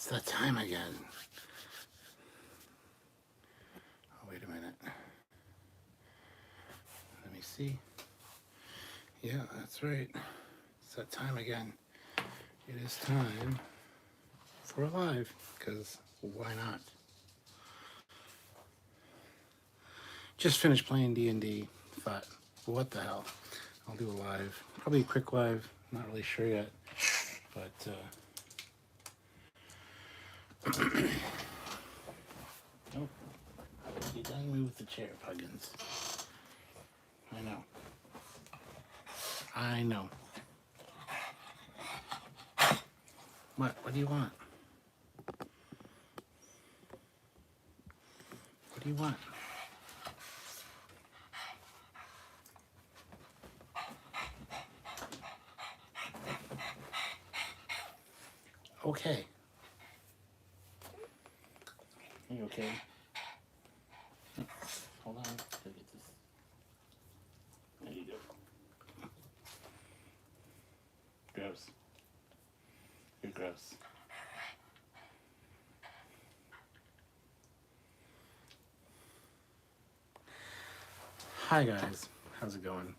that time again. Oh, wait a minute. Let me see. Yeah, that's right. It's that time again. It is time for a live, because why not? Just finished playing D&D. Thought, what the hell? I'll do a live. Probably a quick live. Not really sure yet. But, nope. You done move the chair, Puggins. I know. I know. What do you want? What do you want? Okay. Are you okay? Hold on. Go get this. There you go. Gross. You're gross. Hi guys. How's it going?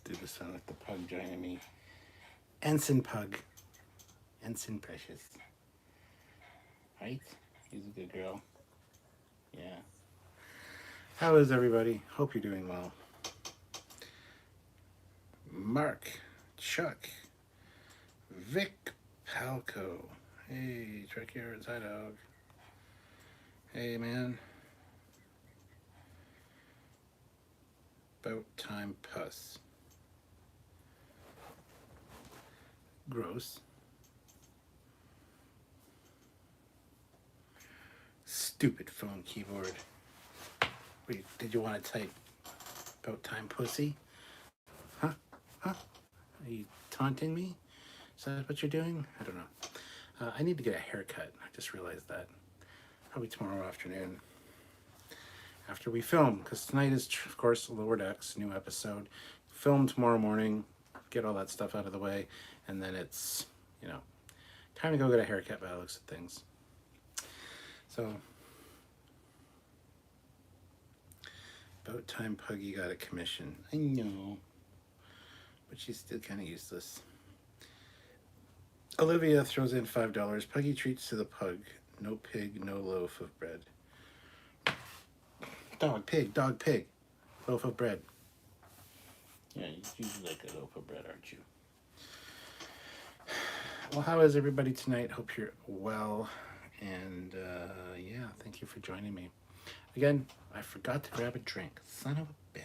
Do this sound like the pug joining me. Ensign Pug. Ensign Precious. Right? She's a good girl. Yeah. How is everybody? Hope you're doing well. Mark, Chuck, Vic Palco. Hey, Trekyards, hi dog. Hey man. About time puss. Gross. Stupid phone keyboard. Wait, did you want to type about time pussy? Huh? Huh? Are you taunting me? Is that what you're doing? I don't know. I need to get a haircut. I just realized that. Probably tomorrow afternoon. After we film. Because tonight is, of course, Lower Decks, new episode. Film tomorrow morning. Get all that stuff out of the way. And then it's, you know, time to go get a haircut by the looks of things. So, about time Puggy got a commission. I know. But she's still kind of useless. Olivia throws in $5. Puggy treats to the pug. No pig, no loaf of bread. Dog, pig, loaf of bread. Yeah, you usually like a loaf of bread, aren't you? Well, how is everybody tonight? Hope you're well. And yeah, thank you for joining me. Again, I forgot to grab a drink. Son of a bitch.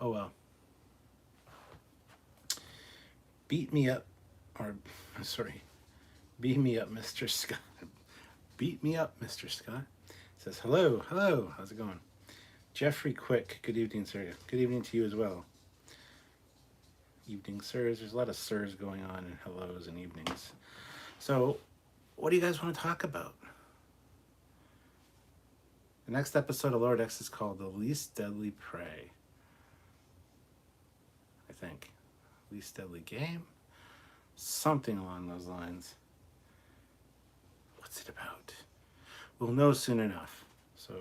Oh well. Beat me up, Mr. Scott. Beat me up, Mr. Scott. Says, hello, how's it going? Jeffrey Quick, good evening, sir. Good evening to you as well. Evening, sirs. There's a lot of sirs going on and hellos and evenings. So, what do you guys want to talk about? The next episode of Lower Decks is called The Least Deadly Prey. I think. Least Deadly Game? Something along those lines. What's it about? We'll know soon enough. So,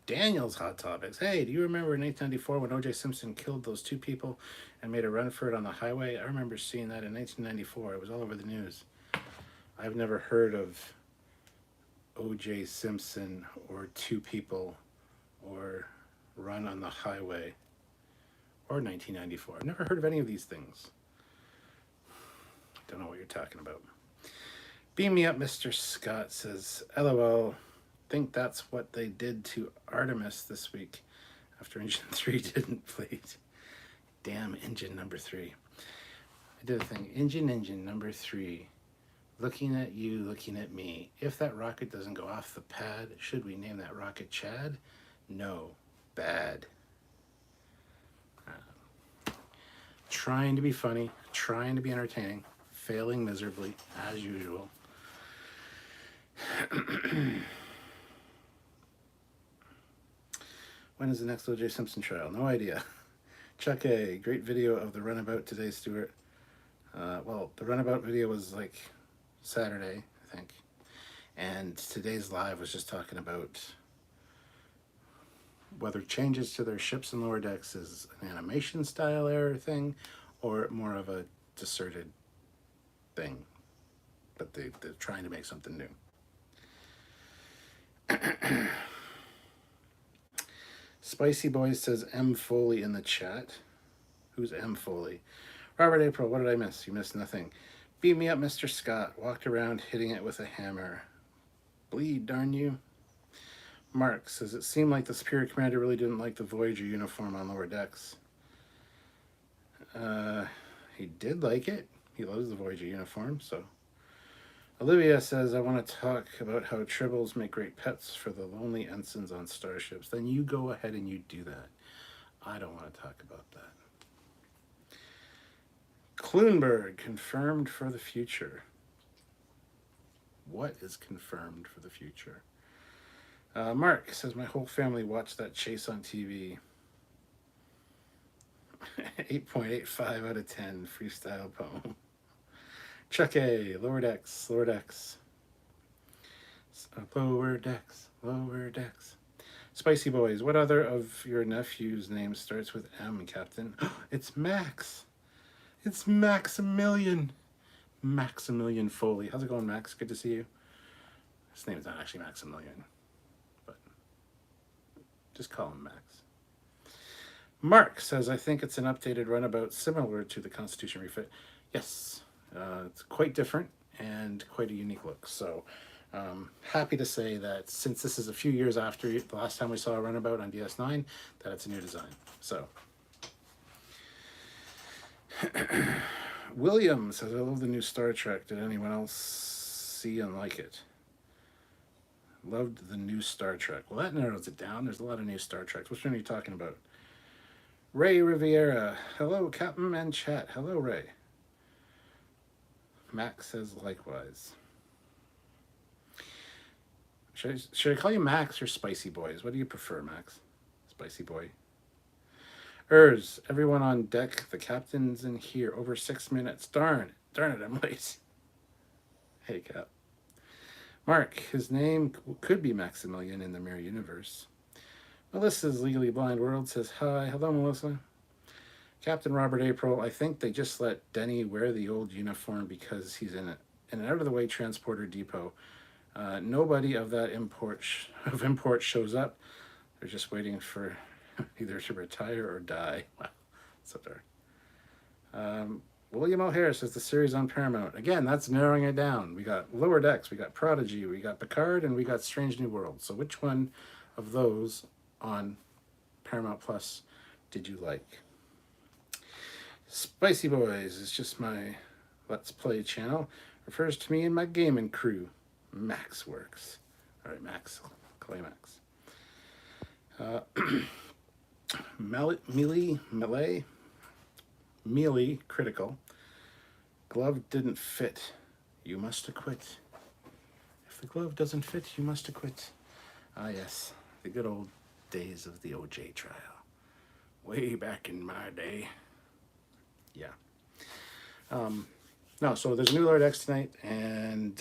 Daniel's Hot Topics. Hey, do you remember in 1994 when O.J. Simpson killed those two people and made a run for it on the highway? I remember seeing that in 1994. It was all over the news. I've never heard of O.J. Simpson or two people or run on the highway or 1994. I've never heard of any of these things. Don't know what you're talking about. Beam me up, Mr. Scott says, LOL, think that's what they did to Artemis this week after Engine 3 didn't bleed. Damn, Engine number 3. I did a thing. Engine number 3. Looking at you, looking at me. If that rocket doesn't go off the pad, should we name that rocket Chad? No. Bad. Trying to be funny, trying to be entertaining, failing miserably, as usual. When is the next O.J. Simpson trial? No idea. Chuck A. Great video of the runabout today, Stuart. Well, the runabout video was like Saturday, I think. And today's live was just talking about whether changes to their ships and lower decks is an animation style error thing or more of a deserted thing. But they're trying to make something new. Spicy Boys says M. Foley in the chat. Who's M. Foley? Robert April, what did I miss? You missed nothing. Beat me up, Mr. Scott. Walked around hitting it with a hammer. Bleed, darn you. Mark says, it seemed like the Superior Commander really didn't like the Voyager uniform on lower decks. He did like it. He loves the Voyager uniform, so. Olivia says, I want to talk about how tribbles make great pets for the lonely ensigns on starships. Then you go ahead and you do that. I don't want to talk about that. Kloonberg, confirmed for the future. What is confirmed for the future? Mark says, my whole family watched that chase on TV. 8.85 out of 10, freestyle poem. Chuck A, lower decks, lower decks. Lower decks, lower decks. Spicy Boys, what other of your nephew's names starts with M, Captain? It's Max. It's Maximilian. Maximilian Foley. How's it going, Max? Good to see you. His name's not actually Maximilian, but just call him Max. Mark says, I think it's an updated runabout similar to the Constitution refit. Yes, it's quite different and quite a unique look. So happy to say that since this is a few years after the last time we saw a runabout on DS9, that it's a new design. So William says, I love the new Star Trek. Did anyone else see and like it? Loved the new Star Trek. Well, that narrows it down. There's a lot of new Star Treks. Which one are you talking about? Ray Riviera. Hello, Captain and chat. Hello, Ray. Max says likewise. Should I call you Max or Spicy Boys? What do you prefer, Max? Spicy Boy. Everyone on deck. The captain's in here. Over 6 minutes. Darn it, I'm late. Hey, Cap. Mark, his name could be Maximilian in the Mirror Universe. Melissa's Legally Blind World says, hi. Hello, Melissa. Captain Robert April, I think they just let Denny wear the old uniform because he's in an out-of-the-way transporter depot. Nobody of that import shows up. They're just waiting for either to retire or die. Wow, so dark. William O'Hare says the series on Paramount. Again, that's narrowing it down. We got Lower Decks, we got Prodigy, we got Picard, and we got Strange New Worlds. So which one of those on Paramount Plus did you like? Spicy Boys is just my Let's Play channel. Refers to me and my gaming crew. Max works. All right, Max. Clay Max. Melee Critical. Glove didn't fit. You must acquit. If the glove doesn't fit, you must acquit. Ah, yes. The good old days of the OJ trial. Way back in my day. Yeah. No, so there's a new Lower Decks tonight, and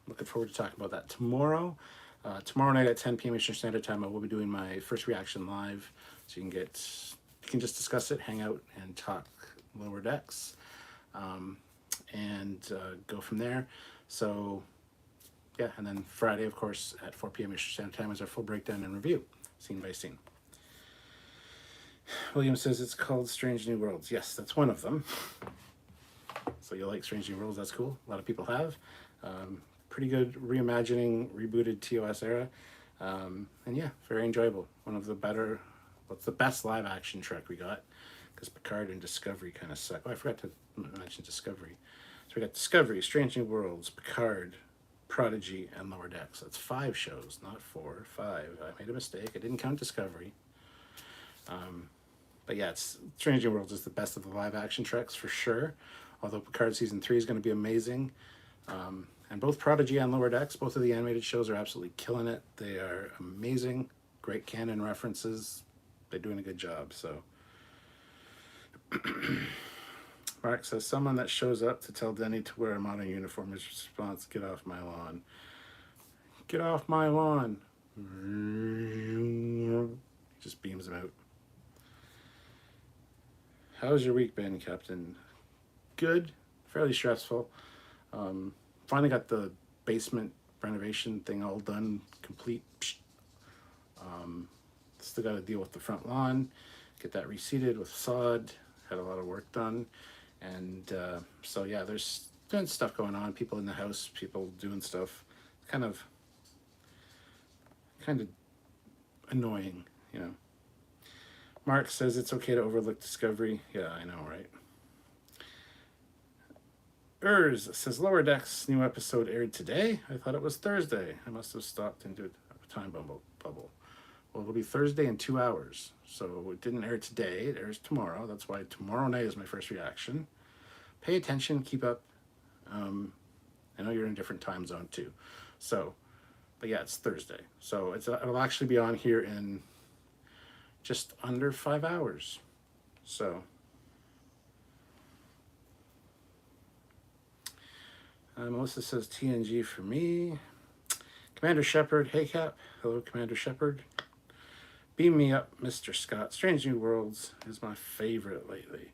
looking forward to talking about that tomorrow. Tomorrow night at 10 p.m. Eastern Standard Time, I will be doing my first reaction live, so you can just discuss it, hang out, and talk Lower Decks, and go from there. So, yeah, and then Friday, of course, at 4 p.m. Eastern Standard Time is our full breakdown and review, scene by scene. William says it's called Strange New Worlds. Yes, that's one of them. So you like Strange New Worlds, that's cool. A lot of people have. Pretty good reimagining, rebooted TOS era. And yeah, very enjoyable. One of the better, what's the best live action Trek we got? Because Picard and Discovery kind of suck. Oh, I forgot to mention Discovery. So we got Discovery, Strange New Worlds, Picard, Prodigy, and Lower Decks. So that's 5 shows, not 4, 5. I made a mistake. I didn't count Discovery. But yeah, Strange New Worlds is the best of the live action Treks for sure. Although Picard season 3 is going to be amazing. And both Prodigy and Lower Decks, both of the animated shows are absolutely killing it. They are amazing. great canon references. They're doing a good job. So Mark says, someone that shows up to tell Denny to wear a modern uniform is response, get off my lawn. Get off my lawn. He just beams him out. How's your week been, Captain? Good. Fairly stressful. Finally got the basement renovation thing all done, complete. Still got to deal with the front lawn, get that reseeded with sod. Had a lot of work done. And so, yeah, there's doing stuff going on. People in the house, people doing stuff. Kind of annoying, you know. Mark says it's okay to overlook Discovery. Yeah, I know, right? Says Lower Decks new episode aired today. I thought it was Thursday. I must have stopped into a time bubble. Well, it'll be Thursday in 2 hours. So it didn't air today. It airs tomorrow. That's why tomorrow night is my first reaction. Pay attention. Keep up. I know you're in a different time zone too. So, but yeah, it's Thursday. So it'll actually be on here in just under 5 hours. So Melissa says TNG for me. Commander Shepard, hey Cap. Hello, Commander Shepard. Beam me up, Mr. Scott. Strange New Worlds is my favorite lately.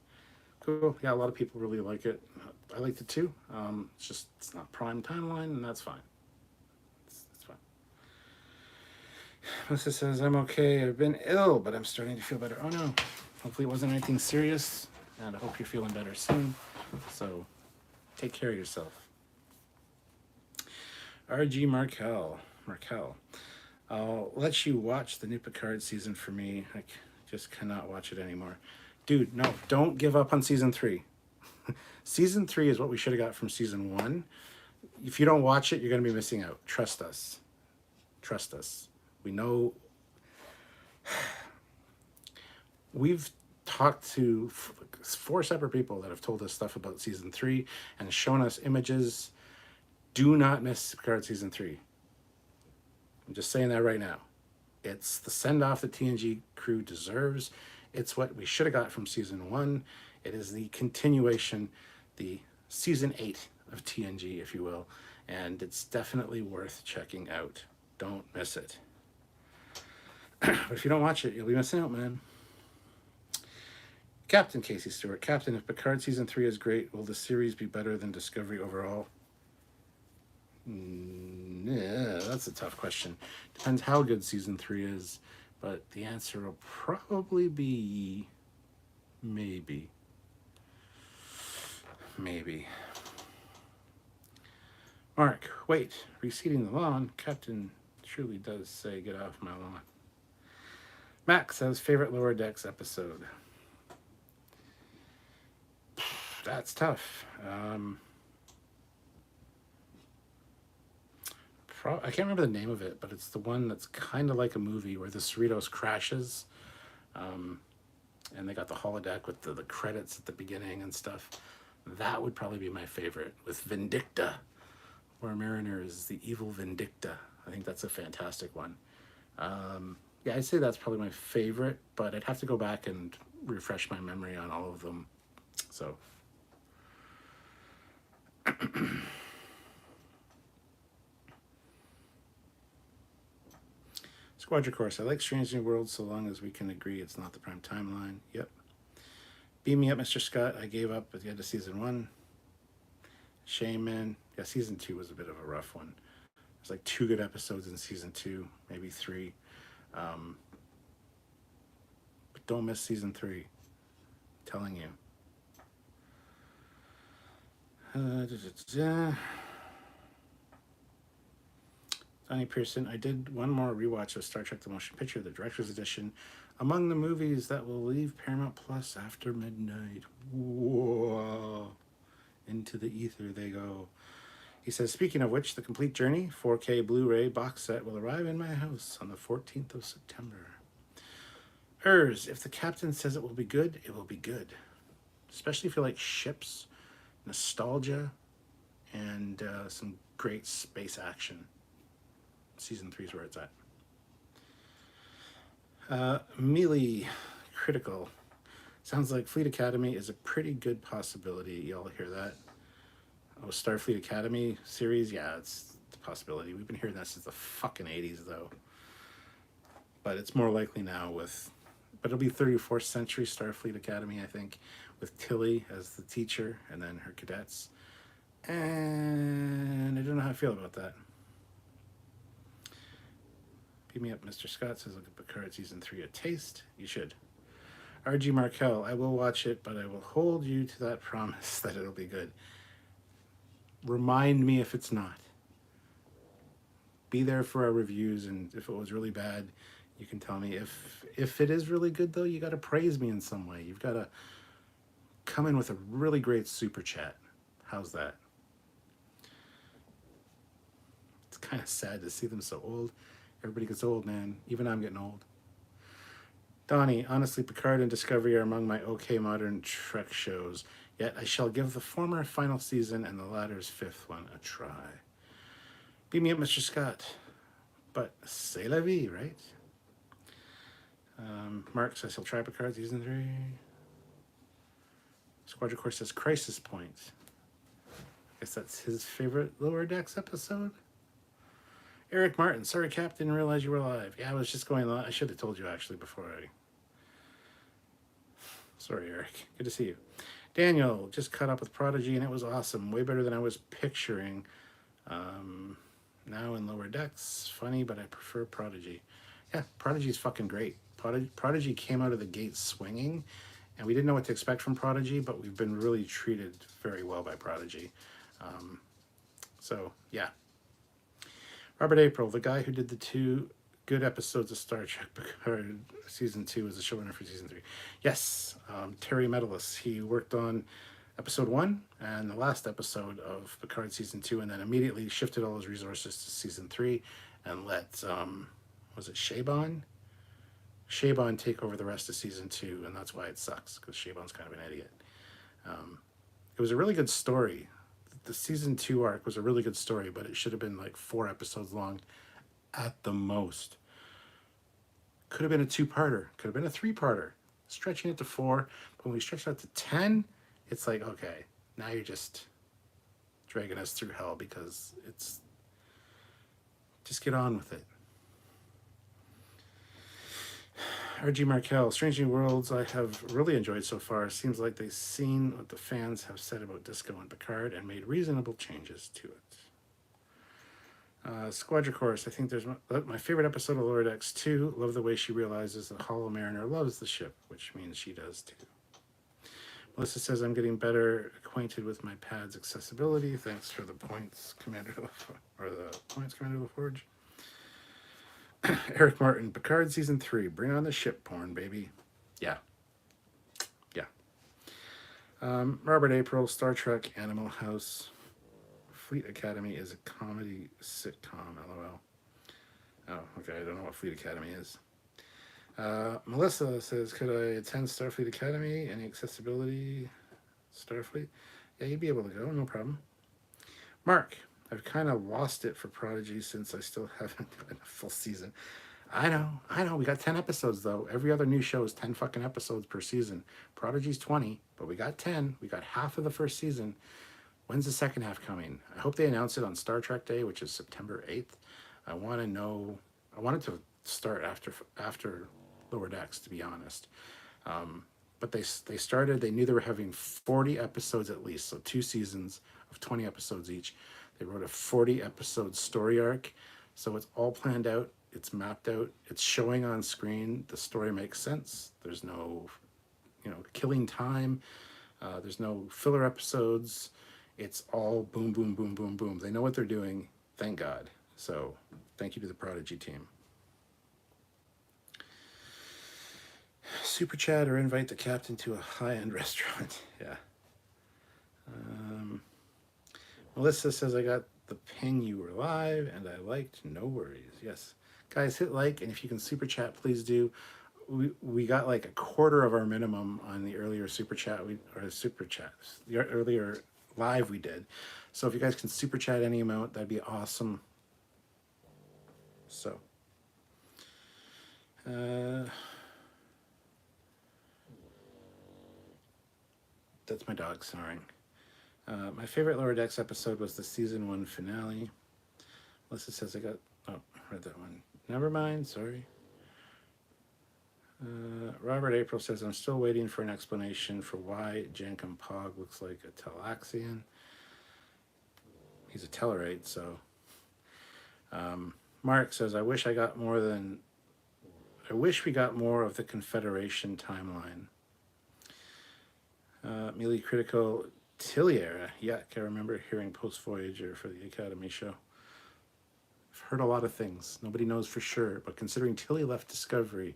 Cool. Yeah, a lot of people really like it. I liked it too. It's not prime timeline, and that's fine. It's fine. Melissa says, I'm okay. I've been ill, but I'm starting to feel better. Oh no. Hopefully it wasn't anything serious, and I hope you're feeling better soon. So take care of yourself. R.G. Markel. I'll let you watch the new Picard season for me. I just cannot watch it anymore. Dude, no, don't give up on season 3. Season 3 is what we should have got from season 1. If you don't watch it, you're going to be missing out. Trust us. Trust us. We know. We've talked to 4 separate people that have told us stuff about season 3 and shown us images. Do not miss Picard season 3. I'm just saying that right now. It's the send-off the TNG crew deserves. It's what we should have got from season 1. It is the continuation, the season 8 of TNG, if you will. And it's definitely worth checking out. Don't miss it. But if you don't watch it, you'll be missing out, man. Captain Casey Stewart. Captain, if Picard season 3 is great, will the series be better than Discovery overall? Yeah, that's a tough question. Depends how good season 3 is, but the answer will probably be maybe. Mark, wait, reseeding the lawn. Captain truly does say get off my lawn. Max says favorite Lower Decks episode. That's tough. I can't remember the name of it, but it's the one that's kind of like a movie where the Cerritos crashes, and they got the holodeck with the credits at the beginning and stuff. That would probably be my favorite, with Vindicta, where Mariner is the evil Vindicta. I think that's a fantastic one. Yeah, I'd say that's probably my favorite, but I'd have to go back and refresh my memory on all of them. So Squadron Course. I like Strange New Worlds so long as we can agree it's not the prime timeline. Yep. Beam me up, Mr. Scott. I gave up at the end of season 1. Shame, man. Yeah, season 2 was a bit of a rough one. There's like 2 good episodes in season 2, maybe 3. But don't miss season 3. I'm telling you. Donnie Pearson, I did one more rewatch of Star Trek The Motion Picture, the Director's Edition, among the movies that will leave Paramount Plus after midnight. Whoa. Into the ether they go. He says, speaking of which, the Complete Journey 4K Blu-ray box set will arrive in my house on the 14th of September. If the captain says it will be good, it will be good. Especially if you like ships, nostalgia, and some great space action. Season 3 is where it's at. Mealy Critical. Sounds like Fleet Academy is a pretty good possibility. Y'all hear that? Oh, Starfleet Academy series? Yeah, it's a possibility. We've been hearing that since the fucking 80s, though. But it's more likely now with... But it'll be 34th century Starfleet Academy, I think, with Tilly as the teacher and then her cadets. And I don't know how I feel about that. Beat me up, Mr. Scott says, look at Picard Season 3 a taste. You should. R.G. Markel, I will watch it, but I will hold you to that promise that it'll be good. Remind me if it's not. Be there for our reviews, and if it was really bad, you can tell me. If it is really good, though, you got to praise me in some way. You've got to come in with a really great super chat. How's that? It's kind of sad to see them so old. Everybody gets old, man. Even I'm getting old. Donnie, honestly, Picard and Discovery are among my okay modern Trek shows. Yet I shall give the former final season and the latter's fifth one a try. Beat me up, Mr. Scott. But c'est la vie, right? Mark says he'll try Picard Season 3. Squadron Core says Crisis Point. I guess that's his favorite Lower Decks episode. Eric Martin, sorry, Cap, didn't realize you were live. Yeah, I was just going live. I should have told you, actually, before I... Sorry, Eric. Good to see you. Daniel, just caught up with Prodigy, and it was awesome. Way better than I was picturing. Now in Lower Decks. Funny, but I prefer Prodigy. Yeah, Prodigy's fucking great. Prodigy came out of the gate swinging, and we didn't know what to expect from Prodigy, but we've been really treated very well by Prodigy. So, yeah. Robert April, the guy who did the 2 good episodes of Star Trek Picard Season 2 is the showrunner for Season 3. Yes, Terry Metalis. He worked on Episode 1 and the last episode of Picard Season 2, and then immediately shifted all his resources to Season 3 and let, was it Shaban? Shaban take over the rest of Season 2, and that's why it sucks, because Shaban's kind of an idiot. It was a really good story. The Season 2 arc was a really good story, but it should have been like 4 episodes long at the most. Could have been a 2-parter. Could have been a 3-parter. Stretching it to 4, but when we stretch it out to 10, it's like, okay, now you're just dragging us through hell because it's... Just get on with it. R.G. Markel, Strange New Worlds, I have really enjoyed so far. Seems like they've seen what the fans have said about Disco and Picard and made reasonable changes to it. Squadron Course, I think there's my favorite episode of Lower Decks 2. Love the way she realizes that Hollow Mariner loves the ship, which means she does too. Melissa says, I'm getting better acquainted with my pad's accessibility. Thanks for the points, Commander of the Forge. Eric Martin, Picard Season 3. Bring on the ship porn, baby. Yeah. Yeah. Robert April, Star Trek, Animal House. Fleet Academy is a comedy sitcom, LOL. Oh, okay, I don't know what Fleet Academy is. Melissa says, could I attend Starfleet Academy? Any accessibility? Starfleet? Yeah, you'd be able to go, no problem. Mark, I've kind of lost it for Prodigy since I still haven't gotten a full season. I know. We got 10 episodes, though. Every other new show is 10 fucking episodes per season. Prodigy's 20, but we got 10. We got half of the first season. When's the second half coming? I hope they announce it on Star Trek Day, which is September 8th. I want to know... I want it to start after Lower Decks, to be honest. But they started... They knew they were having 40 episodes at least, so 2 seasons of 20 episodes each. They wrote a 40-episode story arc, so it's all planned out. It's mapped out. It's showing on screen. The story makes sense. There's no, killing time. There's no filler episodes. It's all boom, boom, boom, boom, boom. They know what they're doing. Thank God. So thank you to the Prodigy team. Super chat or invite the captain to a high-end restaurant. Yeah. Melissa says, I got the ping you were live, and I liked. No worries. Yes. Guys, hit like, and if you can super chat, please do. We got like a quarter of our minimum on the earlier super chat, the earlier live we did. So if you guys can super chat any amount, that'd be awesome. So, That's my dog snoring. My favorite Lower Decks episode was the season 1 finale. Melissa says I got... Oh, read that one. Never mind, sorry. Robert April says, I'm still waiting for an explanation for why Jankum Pog looks like a Talaxian. He's a Tellarite, so... Mark says, I wish we got more of the Confederation timeline. Mealy Critical Tilly era. Yeah, I remember hearing Post Voyager for the Academy show. I've heard a lot of things. Nobody knows for sure, but considering Tilly left Discovery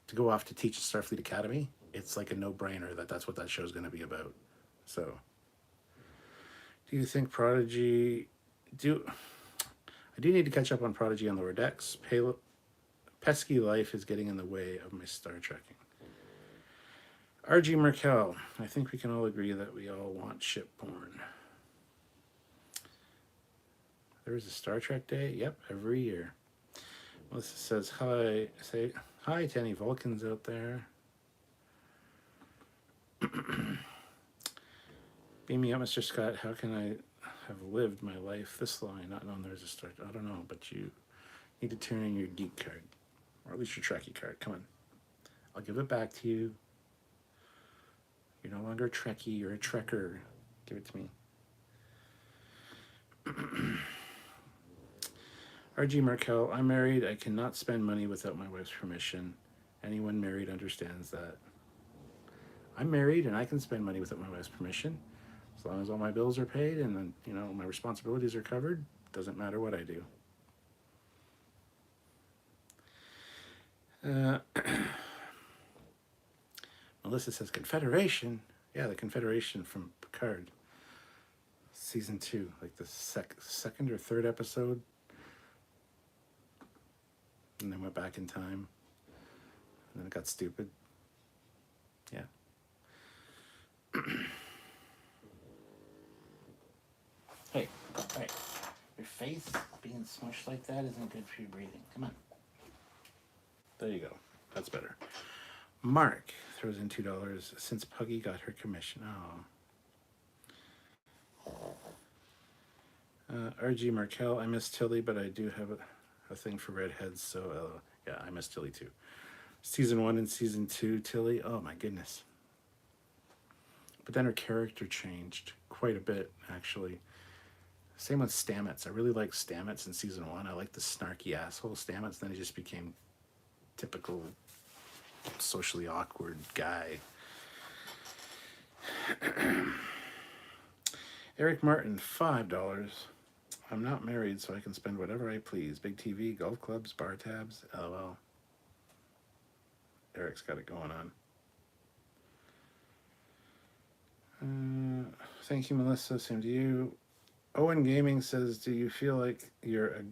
to go off to teach at Starfleet Academy, it's like a no-brainer that that's what that show's going to be about. So, do you think Prodigy... I do need to catch up on Prodigy on Lower Decks. Pesky life is getting in the way of my Star Trekking. R.G. Merkel, I think we can all agree that we all want shipborne. There is a Star Trek Day? Yep, every year. Melissa says, hi. Say hi to any Vulcans out there. Beam me up, Mr. Scott. How can I have lived my life this long and not known there's a Star... I don't know, but you need to turn in your geek card. Or at least your Trekkie card. Come on. I'll give it back to you. You're no longer a Trekkie, you're a Trekker. Give it to me. R.G. Markel, I'm married. I cannot spend money without my wife's permission. Anyone married understands that. I'm married and I can spend money without my wife's permission. As long as all my bills are paid and then, you know, my responsibilities are covered, doesn't matter what I do. Melissa says, Confederation? Yeah, the Confederation from Picard. Season 2, like the second or third episode. And then went back in time. And then it got stupid. Yeah. Hey, your face being smushed like that isn't good for your breathing. Come on. There you go. That's better. Mark throws in $2 since Puggy got her commission. Oh. R.G. Markel, I miss Tilly, but I do have a thing for redheads, so yeah, I miss Tilly too. Season 1 and Season 2, Tilly, oh my goodness. But then her character changed quite a bit, actually. Same with Stamets. I really liked Stamets in Season 1. I liked the snarky asshole Stamets. Then he just became typical socially awkward guy. Eric Martin, $5. I'm not married, so I can spend whatever I please. Big TV, golf clubs, bar tabs, LOL. Eric's got it going on. Thank you, Melissa. Same to you. Owen Gaming says, do you feel like you're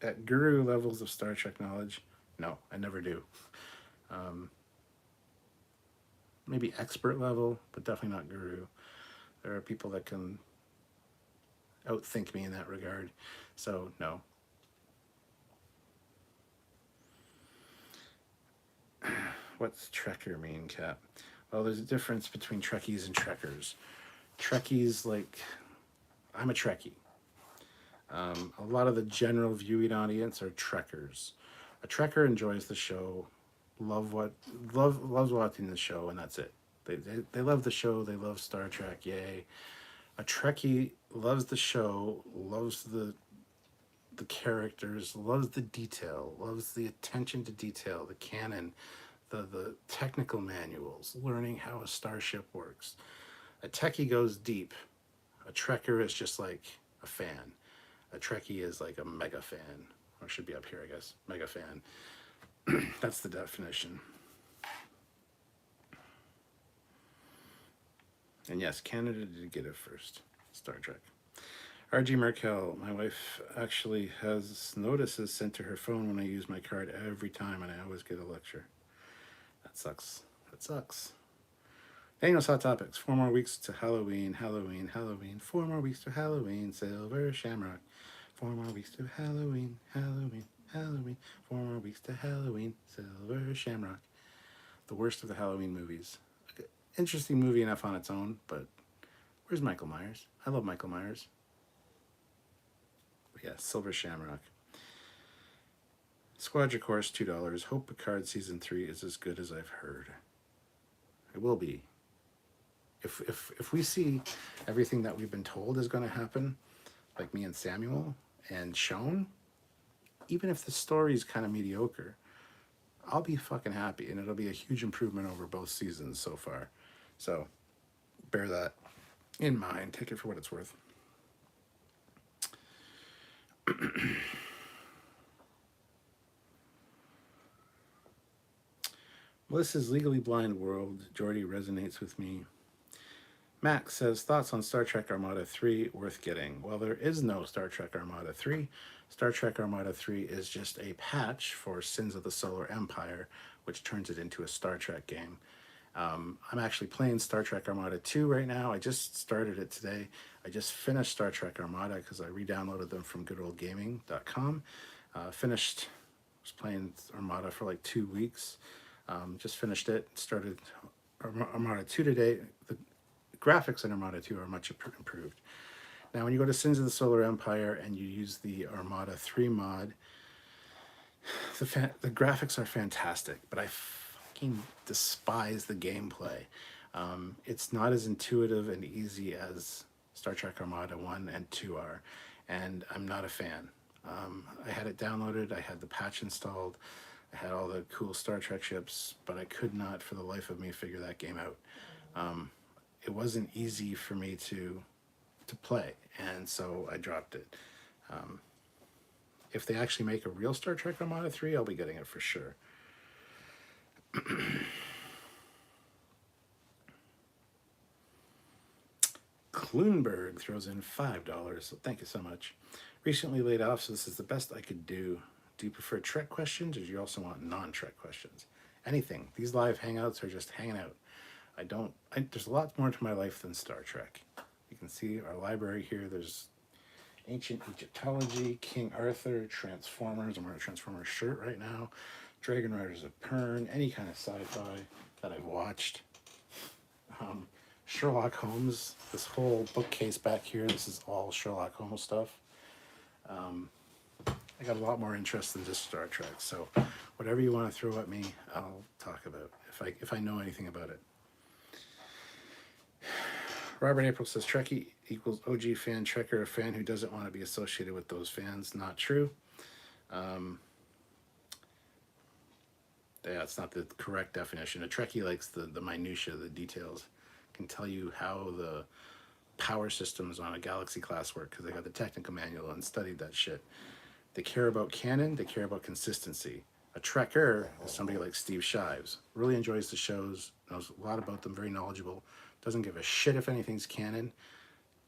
at guru levels of Star Trek knowledge? No, I never do. Maybe expert level, but definitely not guru. There are people that can outthink me in that regard. So, no. What's Trekker mean, Cap? Well, there's a difference between Trekkies and Trekkers. Trekkies, like, I'm a Trekkie. A lot of the general viewing audience are Trekkers. A Trekker enjoys the show, loves watching the show, and that's it. They love the show, they love Star Trek, yay. A Trekkie loves the show, loves the characters, loves the detail, loves the attention to detail, the canon, the technical manuals, learning how a starship works. A Techie goes deep. A Trekker is just like a fan. A Trekkie is like a mega fan. Or should be up here, I guess. Mega fan. That's the definition. And yes, Canada did get it first. Star Trek. R.G. Markel, my wife actually has notices sent to her phone when I use my card every time, and I always get a lecture. That sucks. That sucks. Daniel's Hot Topics. 4 more weeks to Halloween, Halloween, Halloween. 4 more weeks to Halloween, Silver Shamrock. 4 more weeks to Halloween, Halloween, Halloween. 4 more weeks to Halloween. Silver Shamrock. The worst of the Halloween movies. Interesting movie enough on its own, but where's Michael Myers? I love Michael Myers. But yeah, Silver Shamrock. Squadra Course, $2. Hope Picard Season 3 is as good as I've heard. It will be. If we see everything that we've been told is going to happen, like me and Samuel, and shown, even if the story's kind of mediocre, I'll be fucking happy, and it'll be a huge improvement over both seasons so far. So, bear that in mind. Take it for what it's worth. Melissa's Legally Blind World. Jordy resonates with me. Max says, thoughts on Star Trek Armada 3 worth getting? Well, there is no Star Trek Armada 3. Star Trek Armada 3 is just a patch for Sins of the Solar Empire, which turns it into a Star Trek game. I'm actually playing Star Trek Armada 2 right now. I just started it today. I just finished Star Trek Armada because I re-downloaded them from goodoldgaming.com. Was playing Armada for like 2 weeks. Just finished it, started Armada 2 today. The graphics in Armada 2 are much improved. Now, when you go to Sins of the Solar Empire and you use the Armada 3 mod, the graphics are fantastic, but I fucking despise the gameplay. It's not as intuitive and easy as Star Trek Armada 1 and 2 are, and I'm not a fan. I had it downloaded, I had the patch installed, I had all the cool Star Trek ships, but I could not for the life of me figure that game out. It wasn't easy for me to play, and so I dropped it. If they actually make a real Star Trek Armada 3, I'll be getting it for sure. Kloonberg throws in $5, so thank you so much. Recently laid off, so this is the best I could do. Do you prefer Trek questions, or do you also want non-Trek questions? Anything. These live hangouts are just hanging out. There's a lot more to my life than Star Trek. You can see our library here. There's Ancient Egyptology, King Arthur, Transformers. I'm wearing a Transformers shirt right now. Dragon Riders of Pern, any kind of sci-fi that I've watched. Sherlock Holmes, this whole bookcase back here, this is all Sherlock Holmes stuff. I got a lot more interest than just Star Trek, so whatever you want to throw at me, I'll talk about if I know anything about it. Robert April says, Trekkie equals OG fan, Trekker a fan who doesn't want to be associated with those fans. Not true. Yeah, it's not the correct definition. A Trekkie likes the minutia, the details, can tell you how the power systems on a Galaxy class work because they got the technical manual and studied that shit. They care about canon, they care about consistency. A Trekker is somebody like Steve Shives, really enjoys the shows, knows a lot about them, very knowledgeable, doesn't give a shit if anything's canon.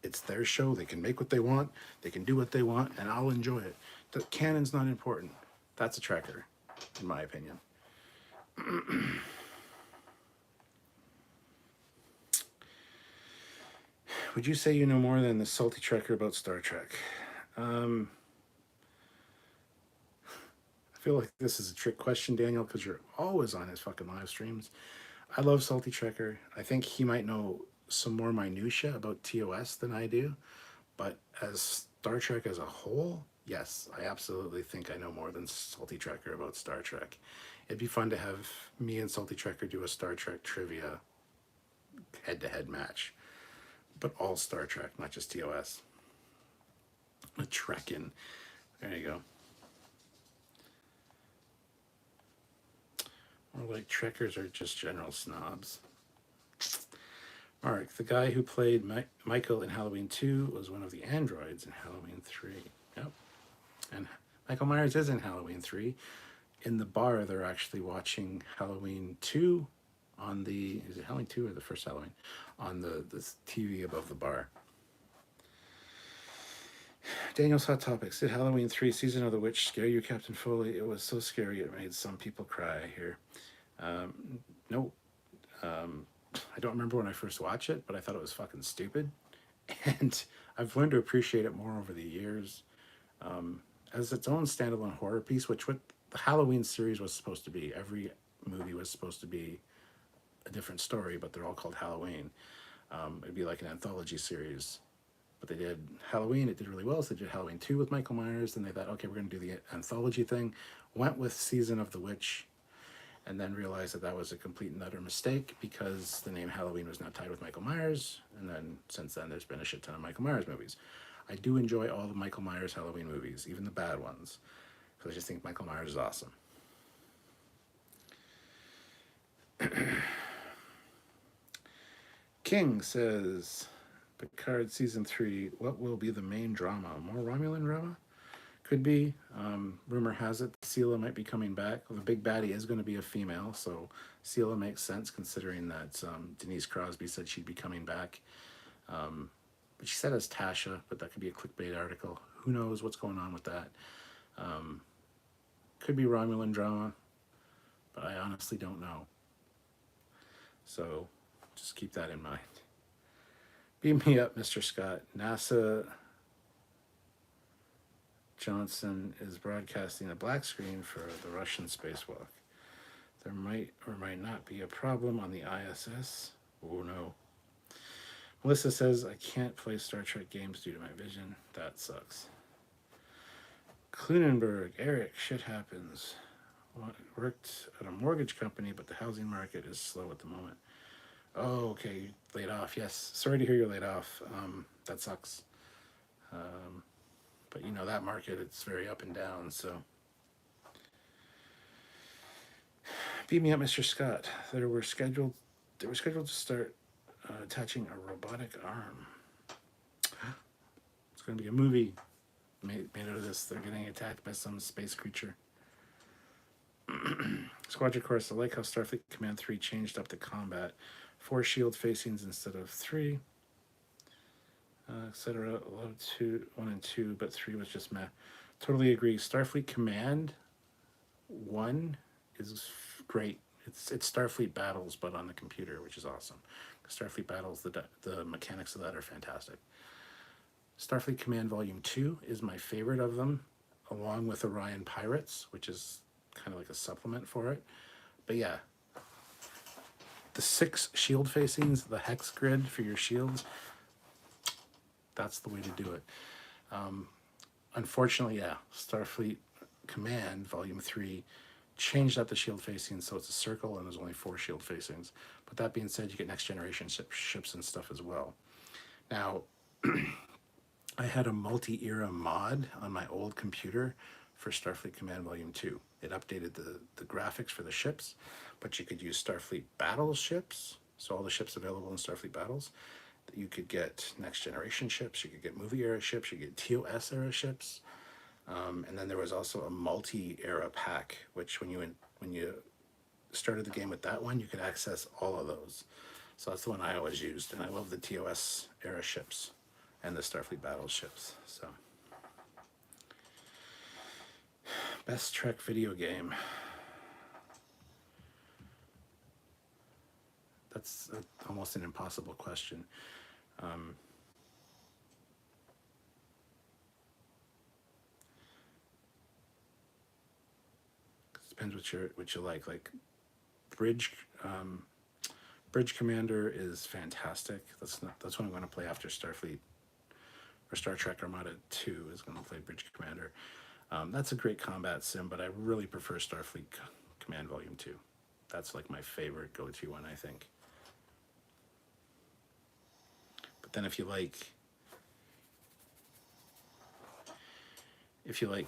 It's their show, they can make what they want, they can do what they want, and I'll enjoy it. The canon's not important. That's a Trekker, in my opinion. Would you say you know more than the salty Trekker about Star Trek? I feel like this is a trick question, Daniel, because you're always on his fucking live streams. I love Salty Trekker. I think he might know some more minutia about TOS than I do, but as Star Trek as a whole, yes, I absolutely think I know more than Salty Trekker about Star Trek. It'd be fun to have me and Salty Trekker do a Star Trek trivia head-to-head match, but all Star Trek, not just TOS. A Trekkin. There you go. Or like Trekkers are just general snobs. Mark, the guy who played Michael in Halloween 2 was one of the androids in Halloween 3. Yep. And Michael Myers is in Halloween 3. In the bar, they're actually watching Halloween 2 on the... Is it Halloween 2 or the first Halloween? On the TV above the bar. Daniel's Hot Topics. Did Halloween 3 Season of the Witch scare you, Captain Foley? It was so scary it made some people cry here. No. I don't remember when I first watched it, but I thought it was fucking stupid. And I've learned to appreciate it more over the years. as its own standalone horror piece, which what the Halloween series was supposed to be. Every movie was supposed to be a different story, but they're all called Halloween. It'd be like an anthology series. But they did Halloween, it did really well, so they did Halloween 2 with Michael Myers, then they thought, okay, we're going to do the anthology thing. Went with Season of the Witch, and then realized that that was a complete and utter mistake because the name Halloween was now tied with Michael Myers, and then since then there's been a shit ton of Michael Myers movies. I do enjoy all the Michael Myers Halloween movies, even the bad ones, because I just think Michael Myers is awesome. King says, Picard Season 3, what will be the main drama? More Romulan drama? Could be. Rumor has it Sela might be coming back. Well, the big baddie is going to be a female, so Sela makes sense considering that Denise Crosby said she'd be coming back. But she said as Tasha, but that could be a clickbait article. Who knows what's going on with that? Could be Romulan drama, but I honestly don't know. So just keep that in mind. Beam me up, Mr. Scott. NASA Johnson is broadcasting a black screen for the Russian spacewalk. There might or might not be a problem on the ISS. Oh no. Melissa says, I can't play Star Trek games due to my vision. That sucks. Klunenberg, Eric, shit happens. Worked at a mortgage company, but the housing market is slow at the moment. Oh, okay, you laid off. Yes, sorry to hear you're laid off. That sucks. But you know that market, it's very up and down. So, beat me up, Mr. Scott. They were scheduled to start attaching a robotic arm. It's going to be a movie made out of this. They're getting attacked by some space creature. Squadron Course, I like how Starfleet Command 3 changed up the combat. 4 shield facings instead of 3. Etc. Love 1 and 2, but 3 was just meh. Totally agree. Starfleet Command 1 is great. It's Starfleet Battles, but on the computer, which is awesome. Starfleet Battles, the mechanics of that are fantastic. Starfleet Command Volume 2 is my favorite of them, along with Orion Pirates, which is kind of like a supplement for it. But yeah, the 6 shield facings, the hex grid for your shields, that's the way to do it. Unfortunately, yeah, Starfleet Command Volume 3 changed up the shield facings, so it's a circle and there's only 4 shield facings. But that being said, you get next generation ships and stuff as well. Now, I had a multi-era mod on my old computer for Starfleet Command Volume 2. It updated the graphics for the ships, but you could use Starfleet Battleships, so all the ships available in Starfleet Battles. You could get next generation ships, you could get movie era ships, you could get TOS era ships. And then there was also a multi-era pack, which when you started the game with that one, you could access all of those. So that's the one I always used, and I love the TOS era ships and the Starfleet battleships. So, best Trek video game. That's almost an impossible question. Depends what you like. Like Bridge Commander is fantastic. That's what I'm going to play after Starfleet or Star Trek Armada 2 is going to play Bridge Commander. That's a great combat sim, but I really prefer Starfleet Command Volume 2. That's like my favorite go-to one, I think. But then if you like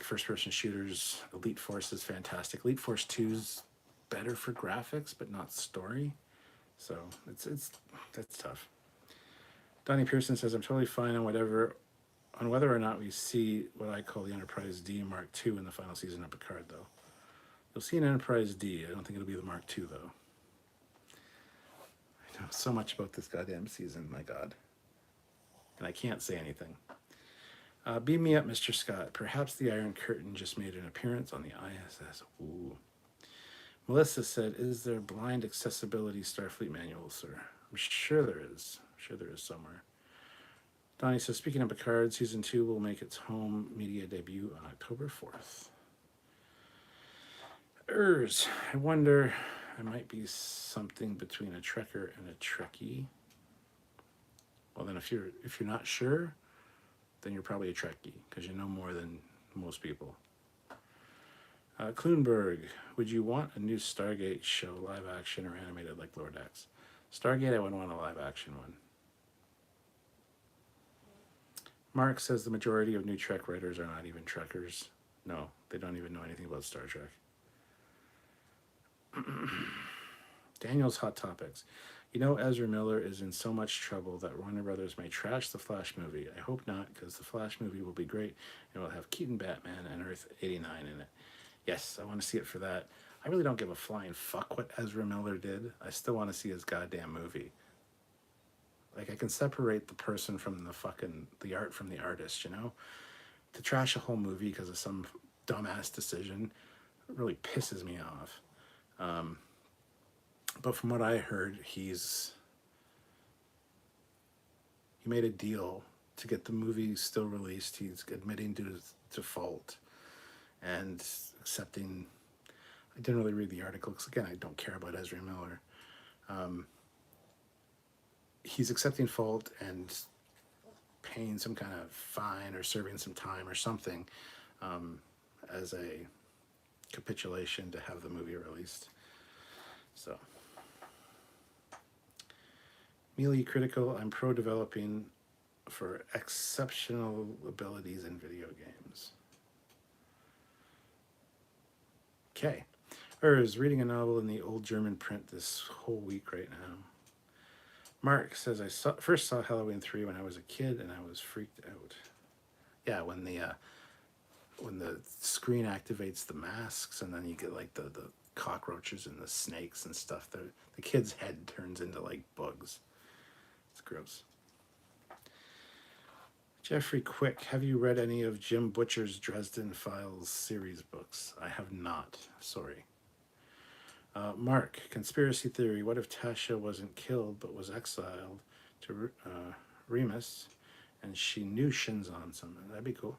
first-person shooters, Elite Force is fantastic. Elite Force 2's better for graphics, but not story. So that's tough. Donnie Pearson says, I'm totally fine on whether or not we see what I call the Enterprise D Mark II in the final season of Picard, though. You'll see an Enterprise D. I don't think it'll be the Mark II, though. I know so much about this goddamn season, my God. And I can't say anything. Beam me up, Mr. Scott. Perhaps the Iron Curtain just made an appearance on the ISS. Ooh. Melissa said, is there blind accessibility Starfleet manual, sir? I'm sure there is. I'm sure there is somewhere. Donnie says, speaking of Picard, season 2 will make its home media debut on October 4th. I wonder, I might be something between a Trekker and a Trekkie. Well, then if you're not sure, then you're probably a Trekkie because you know more than most people. Kloonberg, would you want a new Stargate show, live action or animated like Lower Decks? Stargate, I wouldn't want a live action one. Mark says the majority of new Trek writers are not even Trekkers. No, they don't even know anything about Star Trek. Daniel's Hot Topics. You know Ezra Miller is in so much trouble that Warner Brothers may trash the Flash movie. I hope not, because the Flash movie will be great and will have Keaton Batman and Earth 89 in it. Yes, I want to see it for that. I really don't give a flying fuck what Ezra Miller did. I still want to see his goddamn movie. Like, I can separate the person from the art from the artist, you know? To trash a whole movie because of some dumbass decision really pisses me off. But from what I heard, he made a deal to get the movie still released. He's admitting to fault and accepting. I didn't really read the article because, again, I don't care about Ezra Miller. He's accepting fault and paying some kind of fine or serving some time or something as a capitulation to have the movie released. So, Mealy Critical, I'm pro developing for exceptional abilities in video games. Okay. Is reading a novel in the old German print this whole week right now. Mark says, first saw Halloween 3 when I was a kid and I was freaked out. Yeah, when the screen activates the masks and then you get like the cockroaches and the snakes and stuff. The kid's head turns into like bugs. It's gross. Jeffrey Quick, have you read any of Jim Butcher's Dresden Files series books? I have not. Sorry. Mark, conspiracy theory. What if Tasha wasn't killed but was exiled to Remus and she knew Shinzon something? That'd be cool.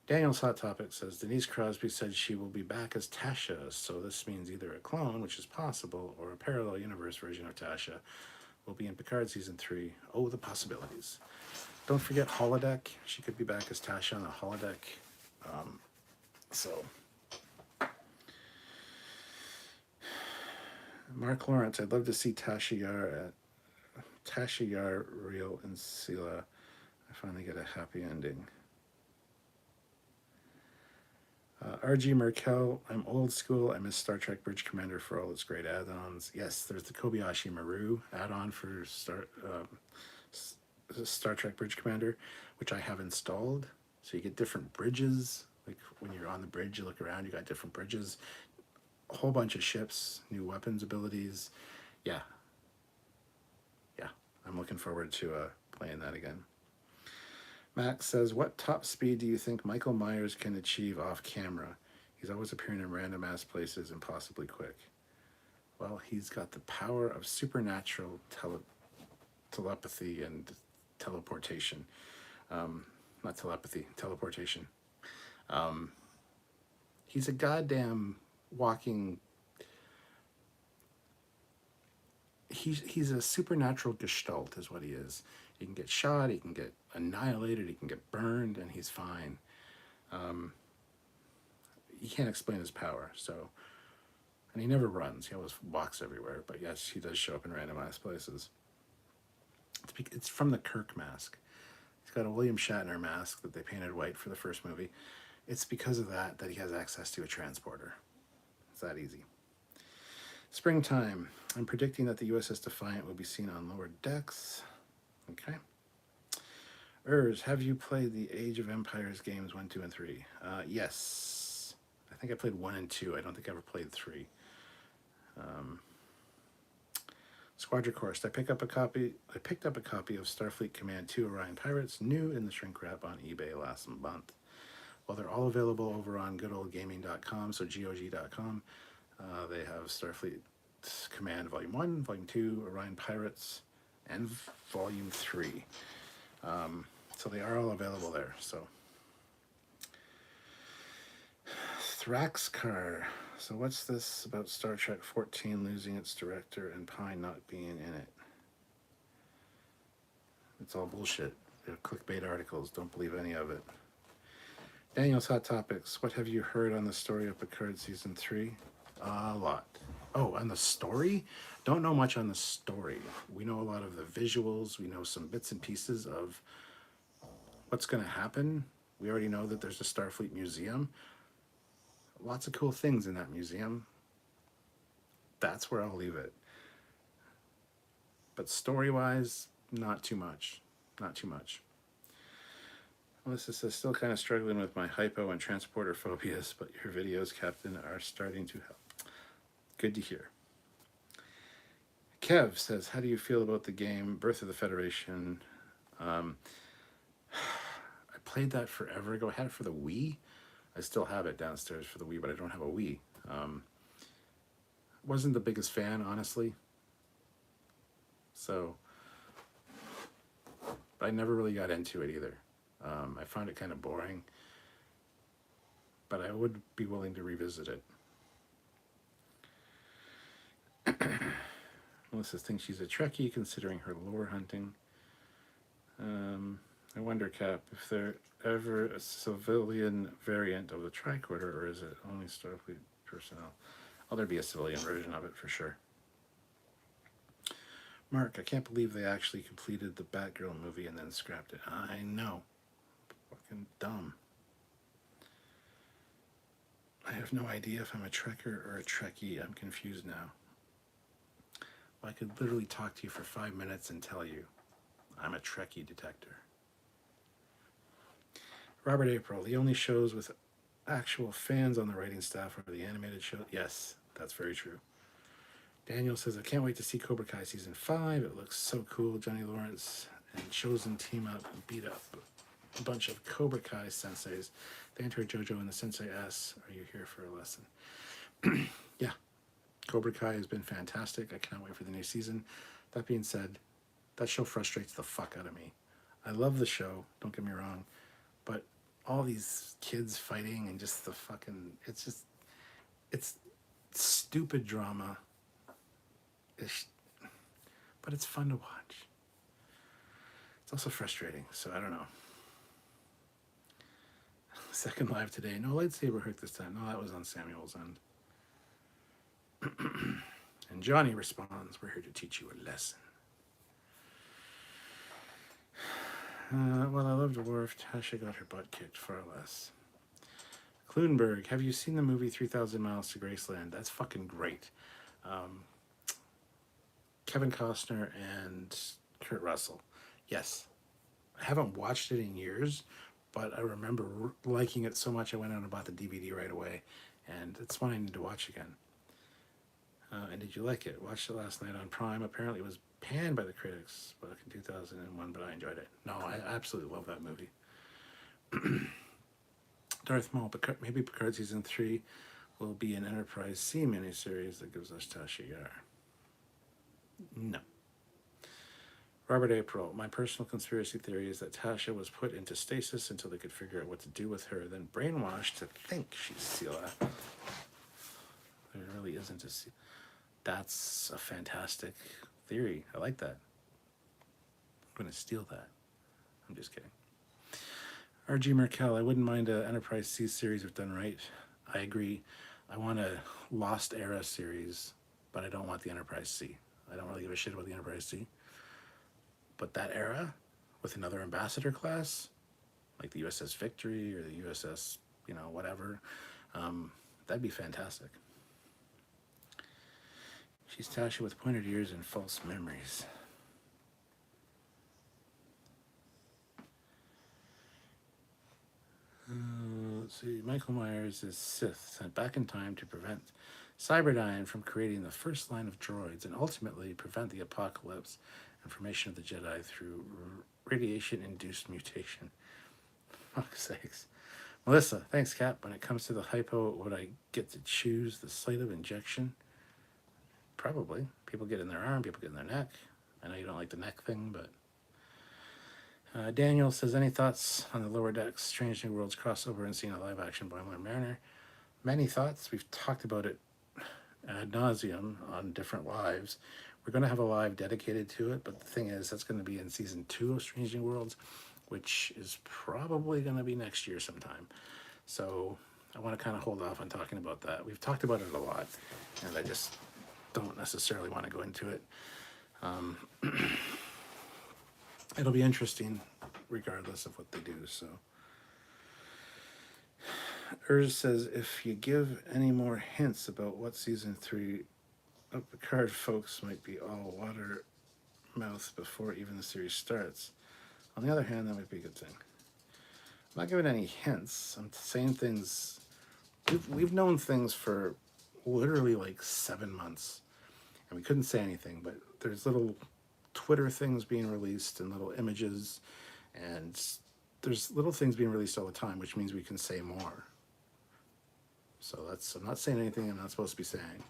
Daniel's Hot Topic says, Denise Crosby said she will be back as Tasha, so this means either a clone, which is possible, or a parallel universe version of Tasha will be in Picard Season 3. Oh, the possibilities. Don't forget Holodeck. She could be back as Tasha on the Holodeck. Mark Lawrence, I'd love to see Tasha Yar real in Sela. I finally get a happy ending. RG Merkel, I'm old school. I miss Star Trek Bridge Commander for all its great add-ons. Yes, there's the Kobayashi Maru add-on for Star Trek Bridge Commander, which I have installed. So you get different bridges. Like when you're on the bridge, you look around, you got different bridges. A whole bunch of ships, new weapons abilities. Yeah, I'm looking forward to playing that again. Max says, what top speed do you think Michael Myers can achieve off camera? He's always appearing in random ass places, impossibly quick. Well, he's got the power of supernatural telepathy and teleportation. Not telepathy, teleportation. He's a goddamn walking... He's a supernatural gestalt is what he is. He can get shot, he can get annihilated, he can get burned, and he's fine. He can't explain his power, so... And he never runs, he always walks everywhere, but yes, he does show up in randomized places. It's from the Kirk mask. He's got a William Shatner mask that they painted white for the first movie. It's because of that he has access to a transporter. It's that easy. Springtime. I'm predicting that the USS Defiant will be seen on lower decks. Okay. Have you played the Age of Empires games 1, 2, and 3? Yes. I think I played 1 and 2. I don't think I ever played 3. Squadron Course. I picked up a copy of Starfleet Command 2 Orion Pirates, new in the shrink wrap on eBay last month. Well, they're all available over on goodoldgaming.com, so GOG.com. They have Starfleet Command Volume 1, Volume 2, Orion Pirates, and Volume 3. So they are all available there. So Thraxcar. So what's this about Star Trek 14 losing its director and Pine not being in it? It's all bullshit. They're clickbait articles. Don't believe any of it. Daniel's Hot Topics. What have you heard on the story of Picard Season 3? A lot. Oh, and the story? Don't know much on the story. We know a lot of the visuals. We know some bits and pieces of what's going to happen. We already know that there's a Starfleet museum. Lots of cool things in that museum. That's where I'll leave it. But story-wise, not too much. Not too much. Melissa says, still kind of struggling with my hypo and transporter phobias, but your videos, Captain, are starting to help. Good to hear. Kev says, how do you feel about the game Birth of the Federation? I played that forever ago. I had it for the Wii. I still have it downstairs for the Wii, but I don't have a Wii. Wasn't the biggest fan, honestly. So, but I never really got into it either. I found it kind of boring, but I would be willing to revisit it. Melissa thinks she's a Trekkie, considering her lore hunting. I wonder, Cap, if there ever a civilian variant of the tricorder, or is it only Starfleet personnel? Oh, there'd be a civilian version of it for sure. Mark, I can't believe they actually completed the Batgirl movie and then scrapped it. I know. Fucking dumb. I have no idea if I'm a Trekker or a Trekkie. I'm confused now. Well, I could literally talk to you for 5 minutes and tell you I'm a Trekkie detector. Robert April, the only shows with actual fans on the writing staff are the animated show. Yes, that's very true. Daniel says, I can't wait to see Cobra Kai Season 5. It looks so cool. Johnny Lawrence and Chosen team up and beat up a bunch of Cobra Kai senseis. They enter JoJo and the Sensei asks, are you here for a lesson? Yeah, Cobra Kai has been fantastic. I cannot wait for the new season. That being said, that show frustrates the fuck out of me. I love the show, don't get me wrong, but all these kids fighting and just the fucking, it's stupid drama. But it's fun to watch. It's also frustrating, so I don't know. Second live today. No lightsaber hook this time. No, that was on Samuel's end. And Johnny responds, we're here to teach you a lesson. Well, I loved Worf. Tasha got her butt kicked, far less. Kloonberg, have you seen the movie 3,000 Miles to Graceland? That's fucking great. Kevin Costner and Kurt Russell. Yes. I haven't watched it in years, but I remember liking it so much I went out and bought the DVD right away, and it's one I need to watch again. And did you like it? Watched it last night on Prime. Apparently it was panned by the critics back in 2001, but I enjoyed it. No, I absolutely love that movie. Darth Maul, maybe Picard Season 3 will be an Enterprise C miniseries that gives us Tasha Yar. No. Robert April, my personal conspiracy theory is that Tasha was put into stasis until they could figure out what to do with her, then brainwashed to think she's Sela. There really isn't a Sela. That's a fantastic theory. I like that. I'm going to steal that. I'm just kidding. R.G. Merkel, I wouldn't mind an Enterprise C series if done right. I agree. I want a Lost Era series, but I don't want the Enterprise C. I don't really give a shit about the Enterprise C. But that era, with another ambassador class, like the USS Victory or the USS, whatever, that'd be fantastic. She's Tasha with pointed ears and false memories. Let's see. Michael Myers is Sith, sent back in time to prevent Cyberdyne from creating the first line of droids and ultimately prevent the apocalypse and formation of the Jedi through radiation-induced mutation. Fuck's sakes. Melissa, thanks, Cap. When it comes to the hypo, would I get to choose the site of injection? Probably. People get in their arm, people get in their neck. I know you don't like the neck thing, but... Daniel says, any thoughts on the Lower Decks Strange New Worlds crossover and seeing a live action Boimler Mariner? Many thoughts. We've talked about it ad nauseum on different lives. We're going to have a live dedicated to it, but the thing is, that's going to be in season 2 of Strange New Worlds, which is probably going to be next year sometime. So I want to kind of hold off on talking about that. We've talked about it a lot, and I just don't necessarily want to go into it. It'll be interesting regardless of what they do. So Urs says, if you give any more hints about what season 3 of Picard folks might be all water mouth before even the series starts. On the other hand, that might be a good thing. I'm not giving any hints. I'm saying things. We've known things for literally like 7 months, and we couldn't say anything. But there's little Twitter things being released and little images, and there's little things being released all the time, which means we can say more. So that's, I'm not saying anything I'm not supposed to be saying.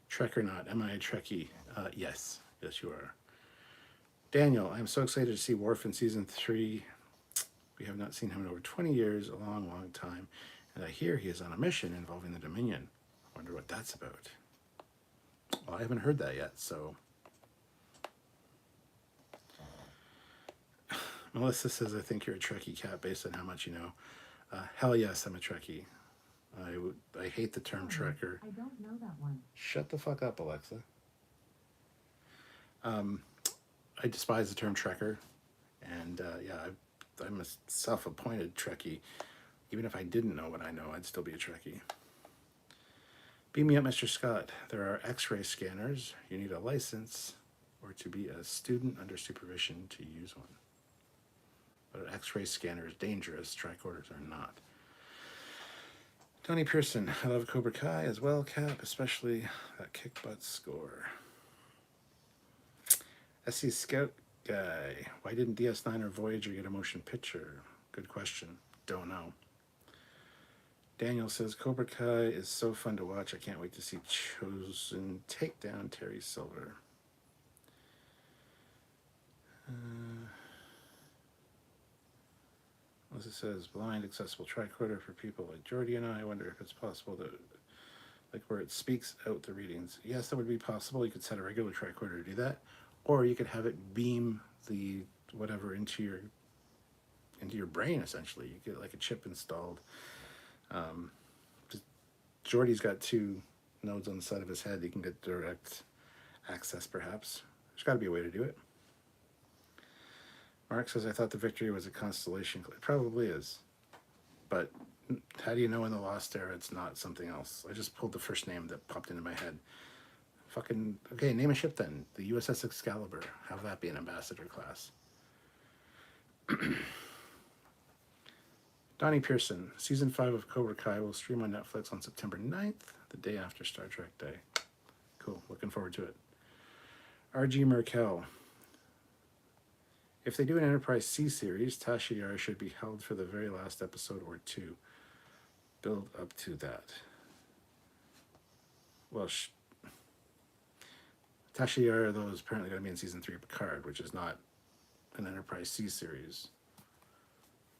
Trek or not? Am I a Trekkie? Yes. Yes, you are. Daniel, I'm so excited to see Worf in season 3. We have not seen him in over 20 years, a long, long time. And I hear he is on a mission involving the Dominion. I wonder what that's about. Well, I haven't heard that yet, so. Melissa says, I think you're a Trekkie, Cat, based on how much you know. Hell yes, I'm a Trekkie. I hate the term Trekker. I don't know that one. Shut the fuck up, Alexa. I despise the term Trekker. And yeah, I'm a self-appointed Trekkie. Even if I didn't know what I know, I'd still be a Trekkie. Beam me up, Mr. Scott. There are X-ray scanners. You need a license or to be a student under supervision to use one. But an X-ray scanner is dangerous. Tricorders are not. Donnie Pearson. I love Cobra Kai as well, Cap, especially that kick butt score. SC Scout Guy. Why didn't DS9 or Voyager get a motion picture? Good question. Don't know. Daniel says, Cobra Kai is so fun to watch. I can't wait to see Chosen take down Terry Silver. Melissa says, blind accessible tricorder for people like Jordy and I. Wonder if it's possible to, like where it speaks out the readings. Yes, that would be possible. You could set a regular tricorder to do that. Or you could have it beam the whatever into your brain, essentially. You get like a chip installed. Jordy's got 2 nodes on the side of his head. He can get direct access, perhaps. There's got to be a way to do it. Mark says, I thought the Victory was a constellation. It probably is. But how do you know in the Lost Era it's not something else? I just pulled the first name that popped into my head. Fucking, okay, name a ship then. The USS Excalibur. Have that be an ambassador class. Donnie Pearson. Season 5 of Cobra Kai will stream on Netflix on September 9th, the day after Star Trek Day. Cool. Looking forward to it. R.G. Merkel. If they do an Enterprise C series, Tasha Yar should be held for the very last episode or 2. Build up to that. Well, Tasha Yar, though, is apparently going to be in season 3 of Picard, which is not an Enterprise C series.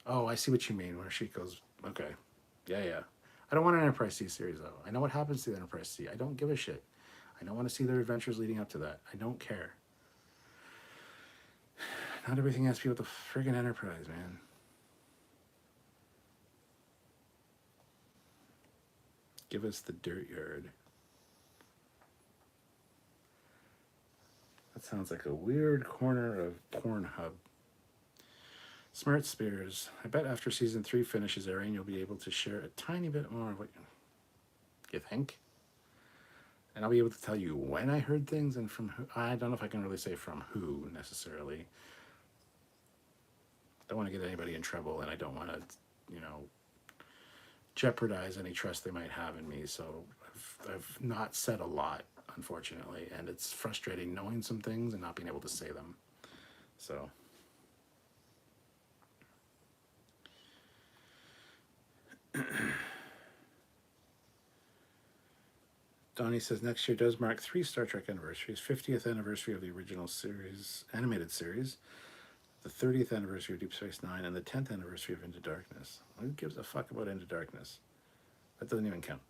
Oh, I see what you mean, where she goes, okay. Yeah. I don't want an Enterprise C series, though. I know what happens to the Enterprise C. I don't give a shit. I don't want to see their adventures leading up to that. I don't care. Not everything has to be with the friggin' Enterprise, man. Give us the dirt yard. That sounds like a weird corner of Pornhub. Smart Spears. I bet after season 3 finishes airing, you'll be able to share a tiny bit more of what you think. And I'll be able to tell you when I heard things and from who. I don't know if I can really say from who necessarily. Don't want to get anybody in trouble, and I don't want to, jeopardize any trust they might have in me. So I've not said a lot, unfortunately, and it's frustrating knowing some things and not being able to say them. So. Donnie says next year does mark 3 Star Trek anniversaries: 50th anniversary of the original series, animated series, the 30th anniversary of Deep Space Nine, and the 10th anniversary of Into Darkness. Who gives a fuck about Into Darkness? That doesn't even count.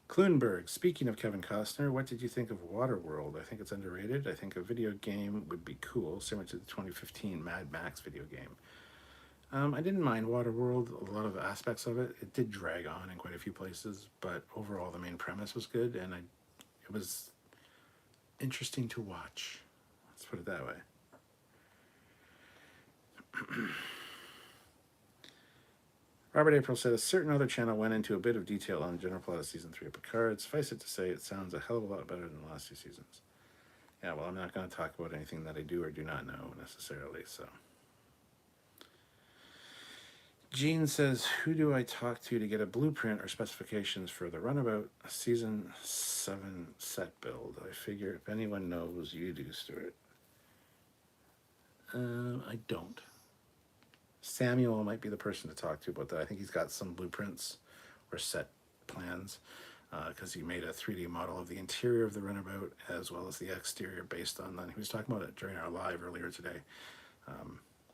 Kloonberg, speaking of Kevin Costner, what did you think of Waterworld? I think it's underrated. I think a video game would be cool, similar to the 2015 Mad Max video game. I didn't mind Waterworld, a lot of aspects of it. It did drag on in quite a few places, but overall the main premise was good, and it was interesting to watch. Let's put it that way. Robert April said a certain other channel went into a bit of detail on the general plot of season 3 of Picard. Suffice it to say, it sounds a hell of a lot better than the last 2 seasons. Yeah, well, I'm not going to talk about anything that I do or do not know necessarily, so. Gene says, who do I talk to get a blueprint or specifications for the Runabout Season 7 set build? I figure if anyone knows, you do, Stuart. I don't. Samuel might be the person to talk to about that. I think he's got some blueprints or set plans because he made a 3D model of the interior of the Runabout as well as the exterior based on that. He was talking about it during our live earlier today.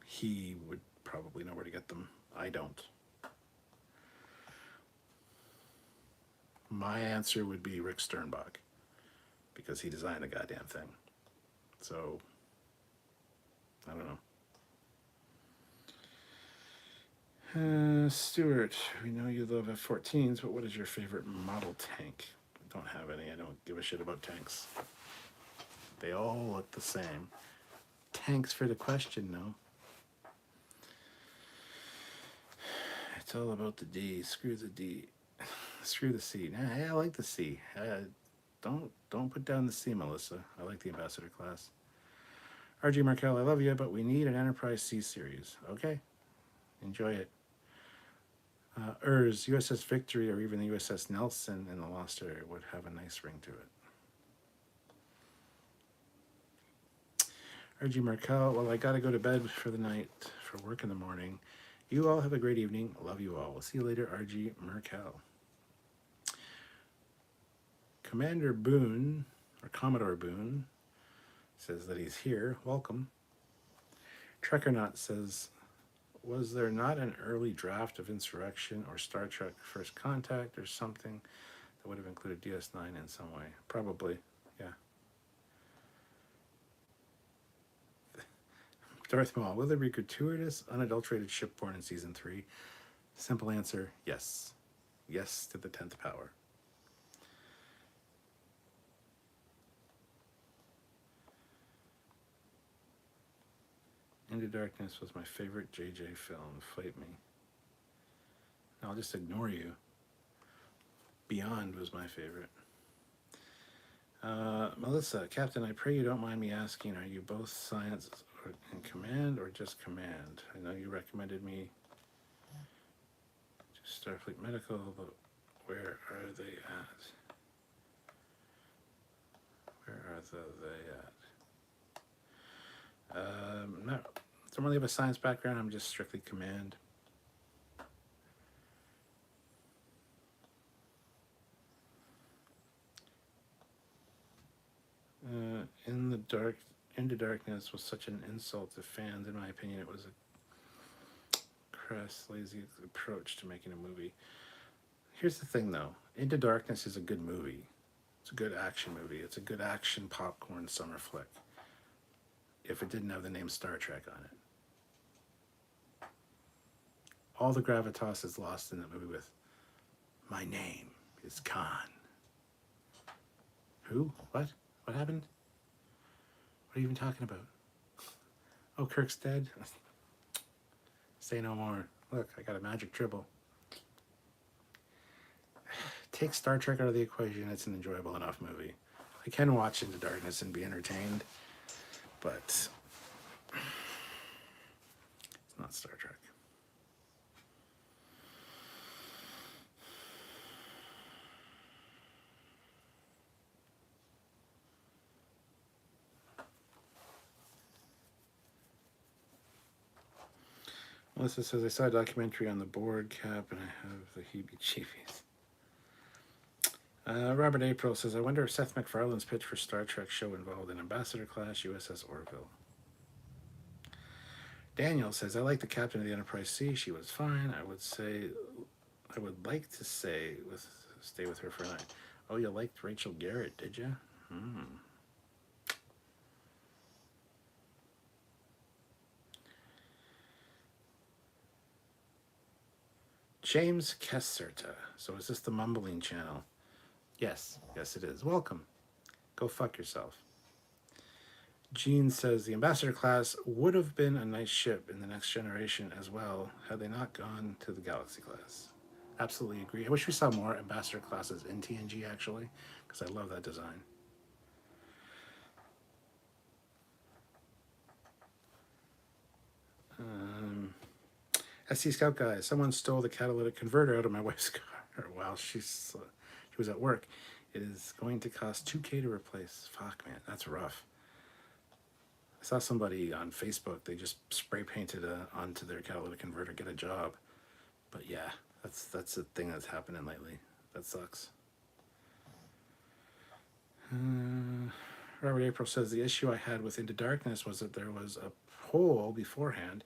He would probably know where to get them. I don't. My answer would be Rick Sternbach because he designed the goddamn thing. So, I don't know. Stuart, we know you love F-14s, but what is your favorite model tank? I don't have any. I don't give a shit about tanks. They all look the same. Tanks for the question, no. It's all about the D. Screw the D. Screw the C. Nah, I like the C. Don't put down the C, Melissa. I like the Ambassador class. RG Markel, I love you, but we need an Enterprise C series. Okay. Enjoy it. USS Victory or even the USS Nelson in the Lost Area would have a nice ring to it. RG Markel, well, I gotta go to bed for the night for work in the morning. You all have a great evening. Love you all. We'll see you later, RG Markel. Commander Boone, or Commodore Boone, says that he's here. Welcome. Trekyards says, was there not an early draft of Insurrection or Star Trek First Contact or something that would have included DS9 in some way? Probably, yeah. Darth Maul, will there be gratuitous, unadulterated shipborne in Season 3? Simple answer, yes. Yes to the 10th power. Into Darkness was my favorite JJ film. Fight me. I'll just ignore you. Beyond was my favorite. Melissa, Captain, I pray you don't mind me asking, are you both science in command or just command? I know you recommended me to Starfleet Medical, but where are they at? Where are they at? Don't really have a science background. I'm just strictly command. Into Darkness was such an insult to fans. In my opinion, it was a crass, lazy approach to making a movie. Here's the thing, though. Into Darkness is a good movie. It's a good action movie. It's a good action popcorn summer flick. If it didn't have the name Star Trek on it. All the gravitas is lost in that movie with, my name is Khan. Who? What? What happened? What are you even talking about? Oh, Kirk's dead? Say no more. Look, I got a magic dribble. Take Star Trek out of the equation, it's an enjoyable enough movie. I can watch Into Darkness and be entertained, but it's not Star Trek. Melissa says, I saw a documentary on the board cap and I have the heebie-jeebies. Robert April says, I wonder if Seth MacFarlane's pitch for Star Trek show involved an Ambassador class USS Orville. Daniel says, I like the captain of the Enterprise C. She was fine. I would like to stay with her for a night. Oh, you liked Rachel Garrett, did you? James Kesserta. So is this the Mumbling channel? Yes, it is. Welcome. Go fuck yourself. Gene says the Ambassador class would have been a nice ship in the Next Generation as well had they not gone to the Galaxy class. Absolutely agree. I wish we saw more Ambassador classes in TNG actually, because I love that design. SC Scout guy, someone stole the catalytic converter out of my wife's car while she was at work. It is going to cost $2,000 to replace. Fuck, man, that's rough. I saw somebody on Facebook, they just spray painted onto their catalytic converter, get a job. But yeah, that's a thing that's happening lately. That sucks. Robert April says, the issue I had with Into Darkness was that there was a poll beforehand,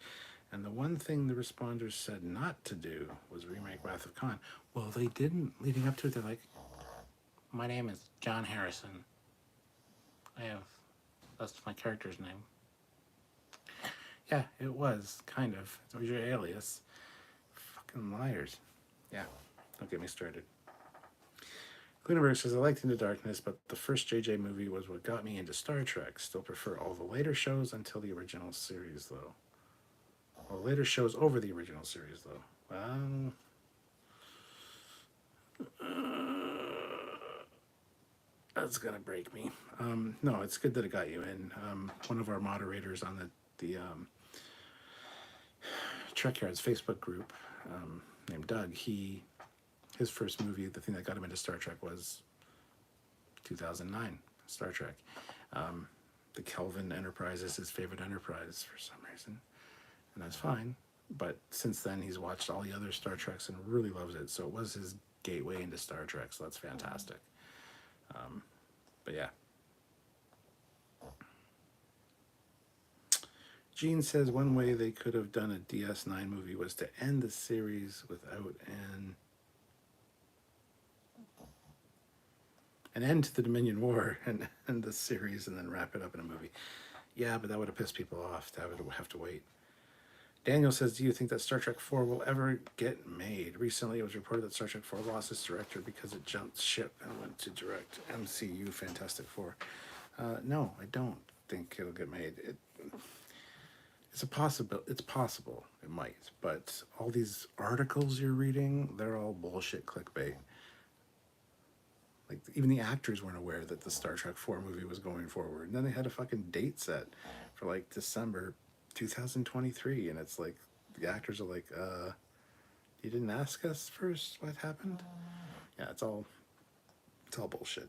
and the one thing the responders said not to do was remake Wrath of Khan. Well, they didn't. Leading up to it, they're like, my name is John Harrison. That's my character's name. Yeah, it was, kind of. It was your alias. Fucking liars. Yeah, don't get me started. Kluneberg says, I liked Into Darkness, but the first JJ movie was what got me into Star Trek. Still prefer all the later shows until the original series, though. Well, later shows over the original series, though. Well, that's gonna break me. No, it's good that it got you in. One of our moderators on the Trekyards Facebook group, named Doug, his first movie, the thing that got him into Star Trek was 2009 Star Trek. The Kelvin Enterprise is his favorite Enterprise for some reason, and that's fine. But since then, he's watched all the other Star Treks and really loves it. So it was his gateway into Star Trek. So that's fantastic. But yeah. Gene says one way they could have done a DS9 movie was to end the series without an end to the Dominion War and end the series and then wrap it up in a movie. Yeah, but that would have pissed people off to have to wait. Daniel says, do you think that Star Trek 4 will ever get made? Recently, it was reported that Star Trek 4 lost its director because it jumped ship and went to direct MCU Fantastic Four. No, I don't think it'll get made. It's possible it might, but all these articles you're reading, they're all bullshit clickbait. Like, even the actors weren't aware that the Star Trek 4 movie was going forward. And then they had a fucking date set for like December 2023, and it's like the actors are like, you didn't ask us first what happened? Yeah, it's all bullshit.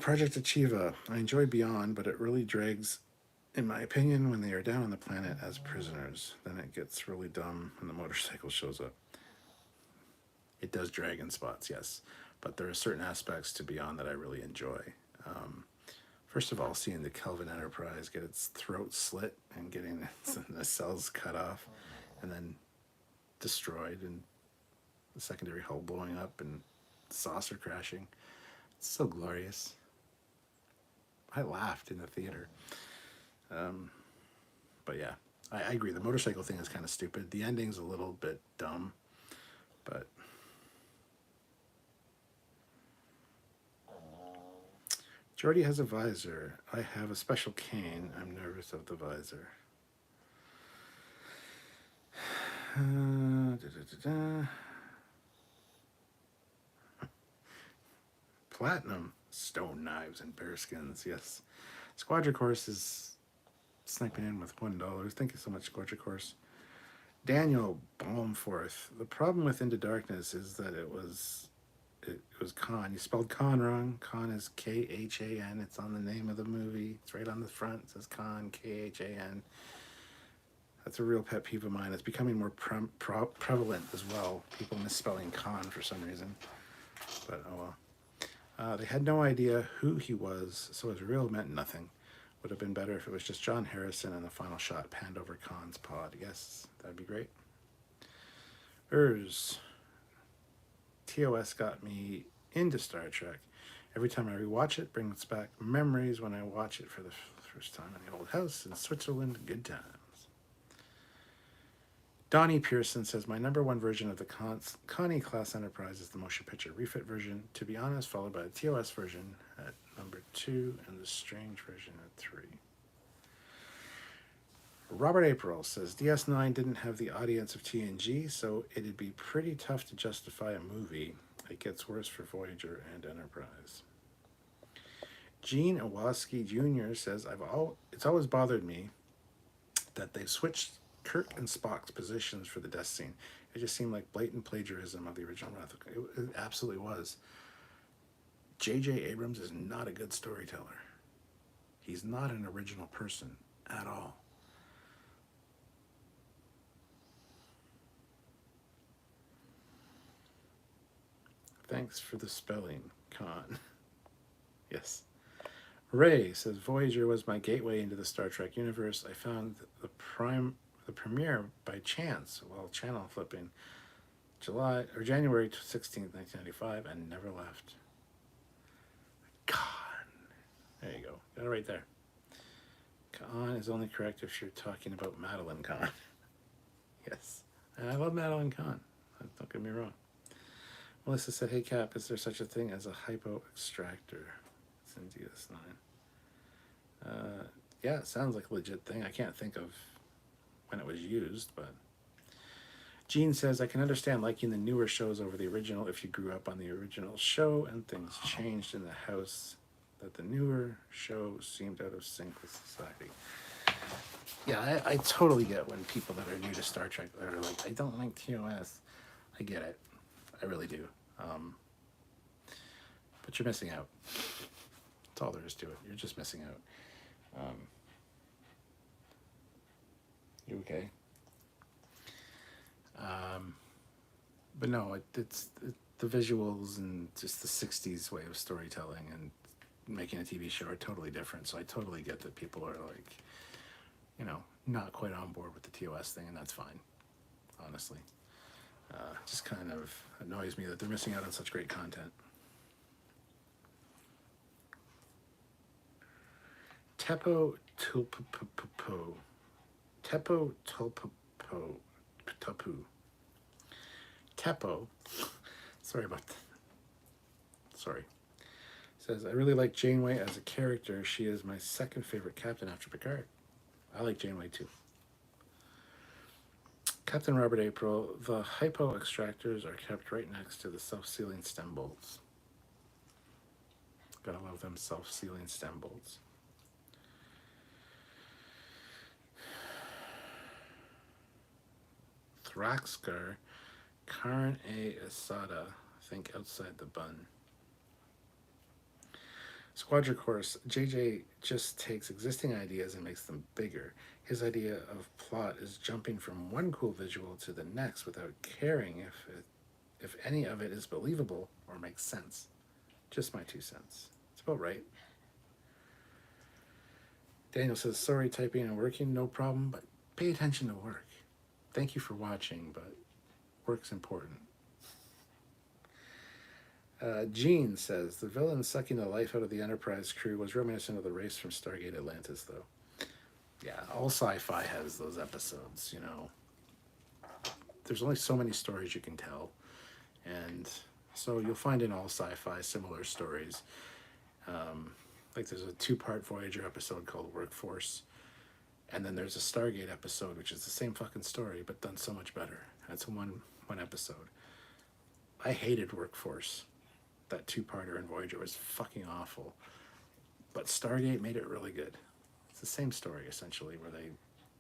Project Achieva. I enjoy Beyond, but it really drags, in my opinion, when they are down on the planet as prisoners. Then it gets really dumb when the motorcycle shows up. It does drag in spots, yes, but there are certain aspects to Beyond that I really enjoy. First of all, seeing the Kelvin Enterprise get its throat slit and getting the cells cut off and then destroyed, and the secondary hull blowing up and saucer crashing. It's so glorious. I laughed in the theater. But yeah, I agree. The motorcycle thing is kind of stupid. The ending's a little bit dumb, but Jordy has a visor. I have a special cane. I'm nervous of the visor. Platinum. Stone knives and bearskins. Yes. Squadra Course is sniping in with $1. Thank you so much, Squadra Course. Daniel Baumforth. The problem with Into Darkness is that it was Khan. You spelled Khan wrong. Khan is Khan. It's on the name of the movie. It's right on the front. It says Khan, Khan. That's a real pet peeve of mine. It's becoming more prevalent as well. People misspelling Khan for some reason. But oh well. They had no idea who he was, so his real meant nothing. Would have been better if it was just John Harrison and the final shot panned over Khan's pod. Yes, that'd be great. TOS got me into Star Trek. Every time I rewatch it, brings back memories when I watch it for the first time in the old house in Switzerland. Good times. Donnie Pearson says, my number one version of the Connie class Enterprise is the motion picture refit version, to be honest, followed by the TOS version at number 2 and the Strange version at 3. Robert April says, DS9 didn't have the audience of TNG, so it'd be pretty tough to justify a movie. It gets worse for Voyager and Enterprise. Gene Owoski Jr. says, it's always bothered me that they switched Kirk and Spock's positions for the death scene. It just seemed like blatant plagiarism of the original Wrath. It absolutely was. J.J. Abrams is not a good storyteller. He's not an original person at all. Thanks for the spelling, Khan. Yes. Ray says, Voyager was my gateway into the Star Trek universe. I found the premiere by chance while channel flipping January 16th, 1995, and never left. Khan. There you go. Got it right there. Khan is only correct if you're talking about Madeline Kahn. Yes. And I love Madeline Kahn. Don't get me wrong. Melissa said, hey Cap, is there such a thing as a hypo extractor? It's in DS9. Yeah, it sounds like a legit thing. I can't think of when it was used, but Gene says, I can understand liking the newer shows over the original if you grew up on the original show and things changed in the house, that the newer show seemed out of sync with society. Yeah, I totally get when people that are new to Star Trek are like, I don't like TOS. I get it. I really do. But you're missing out. That's all there is to it. You're just missing out. You okay? But no, it's the visuals and just the 60s way of storytelling and making a TV show are totally different. So I totally get that people are like, not quite on board with the TOS thing, and that's fine, honestly. Just kind of annoys me that they're missing out on such great content. Tepo Tulpapo. Tepo Tulpapo. Tapu. Tepo. Sorry about that. Sorry. Says, I really like Janeway as a character. She is my second favorite captain after Picard. I like Janeway too. Captain Robert April, the hypo extractors are kept right next to the self-sealing stem bolts. Gotta love them self-sealing stem bolts. Thraxcar, Karn A. Asada, think outside the bun. Squadron Course, JJ just takes existing ideas and makes them bigger. His idea of plot is jumping from one cool visual to the next without caring if any of it is believable or makes sense. Just my 2 cents. It's about right. Daniel says, sorry, typing and working, no problem, but pay attention to work. Thank you for watching, but work's important. Gene says, the villain sucking the life out of the Enterprise crew was reminiscent of the race from Stargate Atlantis, though. Yeah, all sci-fi has those episodes, There's only so many stories you can tell. And so you'll find in all sci-fi similar stories. Like there's a 2-part Voyager episode called Workforce. And then there's a Stargate episode, which is the same fucking story, but done so much better. That's one episode. I hated Workforce. That 2-parter in Voyager was fucking awful. But Stargate made it really good. It's the same story, essentially, where they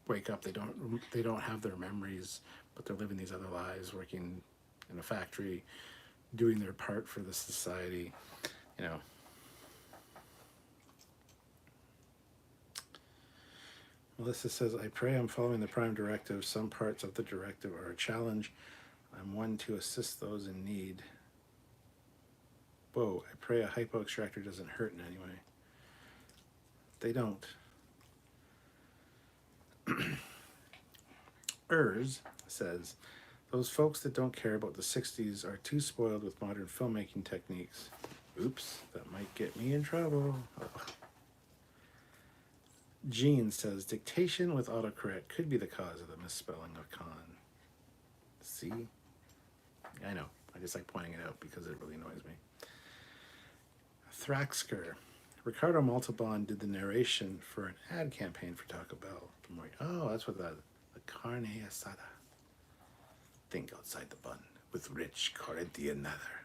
wake up, they don't have their memories, but they're living these other lives, working in a factory, doing their part for the society, Melissa says, I pray I'm following the Prime Directive. Some parts of the directive are a challenge. I'm one to assist those in need. Whoa, I pray a hypo extractor doesn't hurt in any way. They don't. Urs says, those folks that don't care about the 60s are too spoiled with modern filmmaking techniques. Oops, that might get me in trouble. Ugh. Jean says, dictation with autocorrect could be the cause of the misspelling of con. See? I know. I just like pointing it out because it really annoys me. Thraxker. Ricardo Montalban did the narration for an ad campaign for Taco Bell. I'm like, oh, that's what that, the carne asada. Think outside the bun with rich Corinthian nether.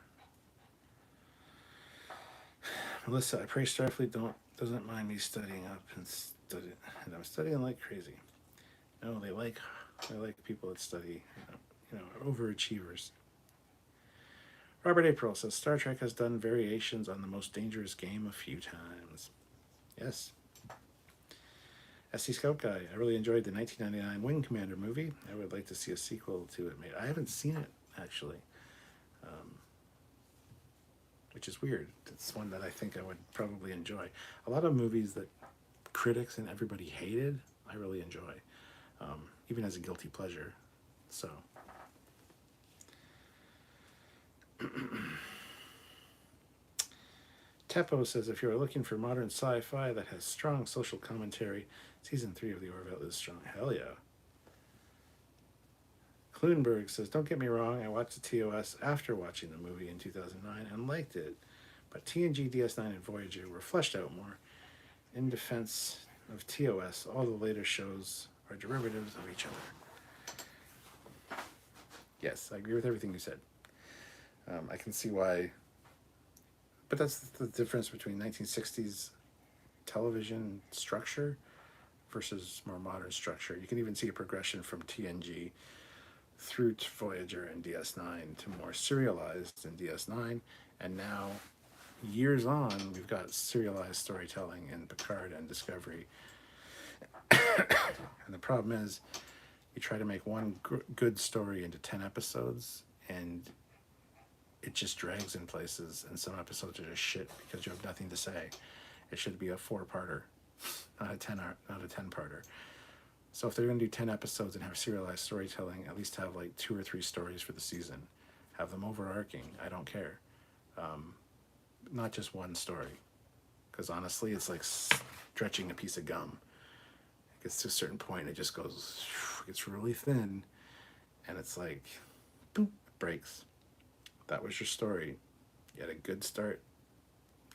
Melissa, I pray Starfleet doesn't mind me studying up and I'm studying like crazy. No, they like people that study, overachievers. Robert April says Star Trek has done variations on the most dangerous game a few times. Yes. SC Scout Guy, I really enjoyed the 1999 Wing Commander movie. I would like to see a sequel to it made. I haven't seen it, actually. Which is weird. It's one that I think I would probably enjoy. A lot of movies that critics and everybody hated, I really enjoy. Even as a guilty pleasure. So. Teppo says, if you're looking for modern sci-fi that has strong social commentary, season 3 of The Orville is strong. Hell yeah. Kloonberg says, don't get me wrong, I watched the TOS after watching the movie in 2009 and liked it, but TNG, DS9, and Voyager were fleshed out more. In defense of TOS, all the later shows are derivatives of each other. Yes, I agree with everything you said. I can see why, but that's the difference between 1960s television structure versus more modern structure. You can even see a progression from TNG through to Voyager and DS9 to more serialized in DS9, and now years on we've got serialized storytelling in Picard and Discovery. And the problem is you try to make one good story into 10 episodes and it just drags in places, and some episodes are just shit because you have nothing to say. It should be a 4-parter, not a 10-parter. So if they're going to do 10 episodes and have serialized storytelling, at least have like 2 or 3 stories for the season. Have them overarching. I don't care. Not just one story. Because honestly, it's like stretching a piece of gum. It gets to a certain point, it just goes, it gets really thin, and it's like, boom, it breaks. That was your story. You had a good start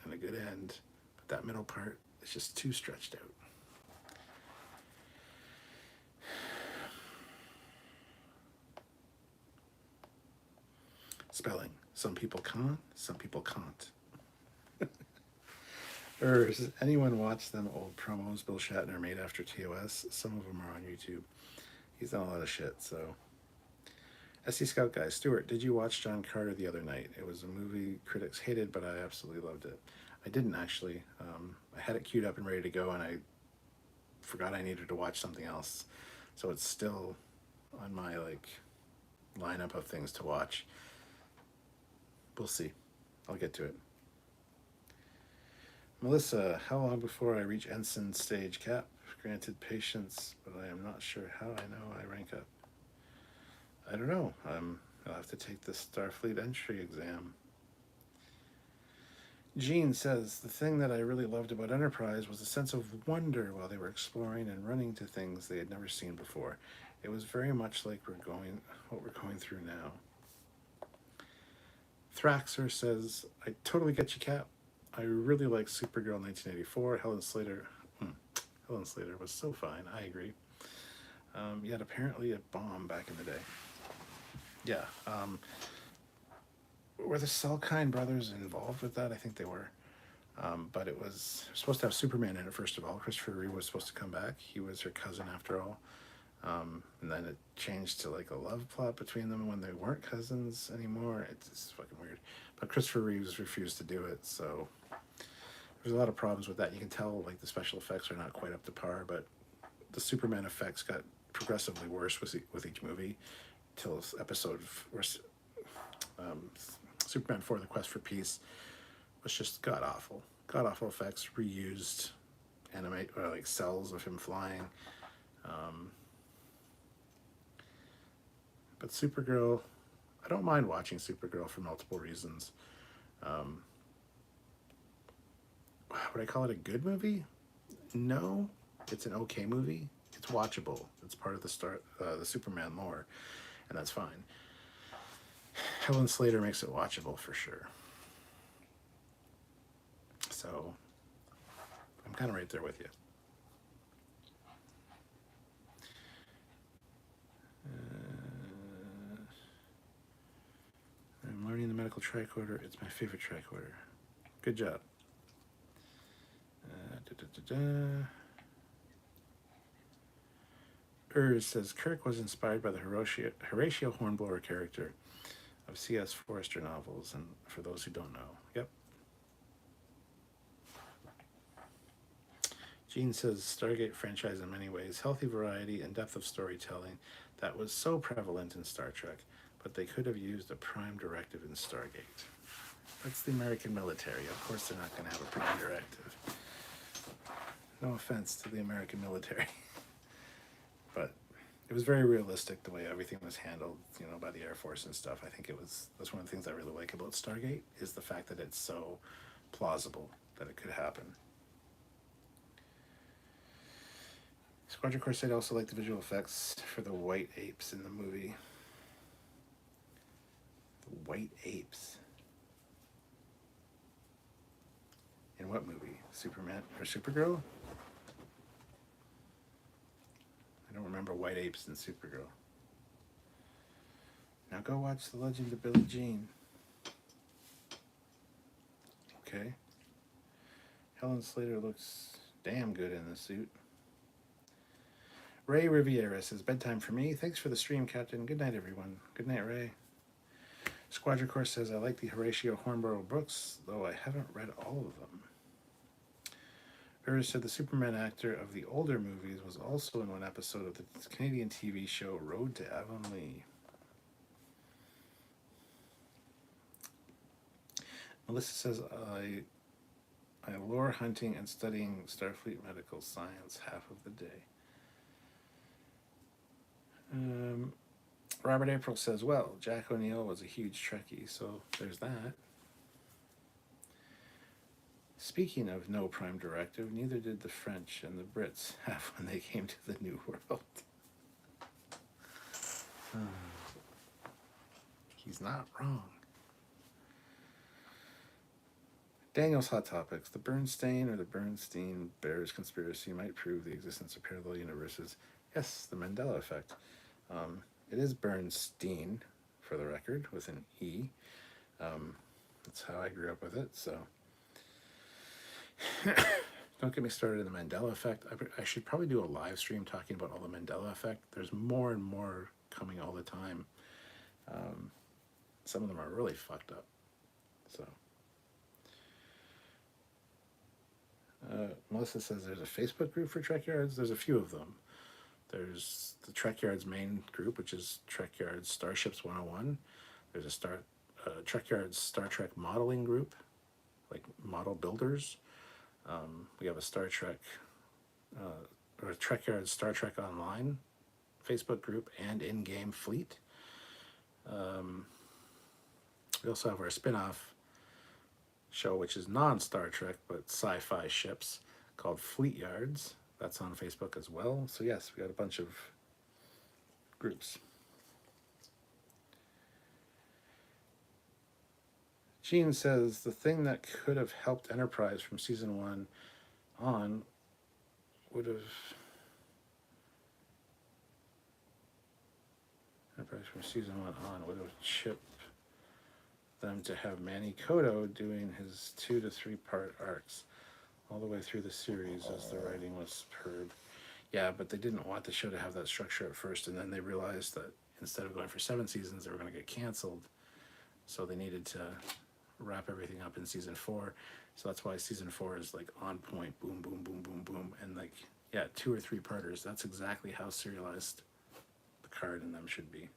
and a good end, but that middle part is just too stretched out. Spelling. Some people can, some people can't. Does anyone watch them old promos Bill Shatner made after TOS? Some of them are on YouTube. He's done a lot of shit, so. SC Scout Guy, Stuart, did you watch John Carter the other night? It was a movie critics hated, but I absolutely loved it. I didn't actually. I had it queued up and ready to go, and I forgot I needed to watch something else. So it's still on my lineup of things to watch. We'll see. I'll get to it. Melissa, how long before I reach ensign stage cap? Granted patience, but I am not sure how I know I rank up. I don't know. I'll have to take the Starfleet entry exam. Jean says, the thing that I really loved about Enterprise was a sense of wonder while they were exploring and running to things they had never seen before. It was very much like what we're going through now. Thraxer says, I totally get you, Cap. I really like Supergirl 1984. Helen Slater was so fine. I agree. Yet apparently a bomb back in the day. Yeah. Were the Selkine brothers involved with that? I think they were. But it was supposed to have Superman in it, first of all. Christopher Reeve was supposed to come back. He was her cousin after all. And then it changed to like a love plot between them when they weren't cousins anymore. It's fucking weird. But Christopher Reeves refused to do it, so there's a lot of problems with that. You can tell like the special effects are not quite up to par, but the Superman effects got progressively worse with each movie, till episode where Superman 4: The Quest for Peace was just god awful effects, reused animate or like cells of him flying. But Supergirl, I don't mind watching Supergirl for multiple reasons. Would I call it a good movie? No, it's an okay movie. It's watchable. It's part of the Superman lore, and that's fine. Helen Slater makes it watchable for sure. So I'm kind of right there with you. I'm learning the medical tricorder. It's my favorite tricorder. Good job. Says Kirk was inspired by the Horatio Hornblower character of C.S. Forester novels, and for those who don't know, yep. Gene says Stargate franchise in many ways, healthy variety and depth of storytelling that was so prevalent in Star Trek, but they could have used a prime directive in Stargate. That's the American military. Of course they're not going to have a prime directive. No offense to the American military. But it was very realistic the way everything was handled, by the Air Force and stuff. I think that's one of the things I really like about Stargate, is the fact that it's so plausible that it could happen. Squadron Corsair also liked the visual effects for the white apes in the movie. The white apes. In what movie? Superman or Supergirl? I don't remember white apes in Supergirl. Now go watch The Legend of Billie Jean. Okay. Helen Slater looks damn good in the suit. Ray Riviera says, bedtime for me. Thanks for the stream, Captain. Good night, everyone. Good night, Ray. Squadron Course says, I like the Horatio Hornblower books, though I haven't read all of them. Vera said the Superman actor of the older movies was also in one episode of the Canadian TV show Road to Avonlea. Melissa says, I lure hunting and studying Starfleet medical science half of the day. Robert April says, well, Jack O'Neill was a huge Trekkie, so there's that. Speaking of no prime directive, neither did the French and the Brits have when they came to the New World. He's not wrong. Daniel's Hot Topics. The Bernstein or the Bernstein Bears conspiracy might prove the existence of parallel universes. Yes, the Mandela effect. It is Bernstein, for the record, with an E. That's how I grew up with it, so... Don't get me started in the Mandela effect. I should probably do a live stream talking about all the Mandela effect. There's more and more coming all the time. Some of them are really fucked up. So... Melissa says there's a Facebook group for Trekyards. There's a few of them. There's the Trekyards main group, which is Trekyards Starships 101. There's a Trekyards Star Trek modeling group, like model builders. We have a Star Trek, or a Trekyards Star Trek Online Facebook group and in-game fleet. We also have our spin-off show, which is non-Star Trek but sci-fi ships, called Trekyards. That's on Facebook as well. So yes, we got a bunch of groups. Gene says the thing that could have helped Enterprise from season 1 on would have chipped them to have Manny Koto doing his 2 to 3 part arcs all the way through the series as the writing was superb. Yeah, but they didn't want the show to have that structure at first, and then they realized that instead of going for 7 seasons, they were going to get canceled. So they needed to wrap everything up in season 4. So that's why season 4 is like on point, boom, boom, boom, boom, boom, and like Yeah, 2 or 3 parters. That's exactly how serialized Picard and them should be.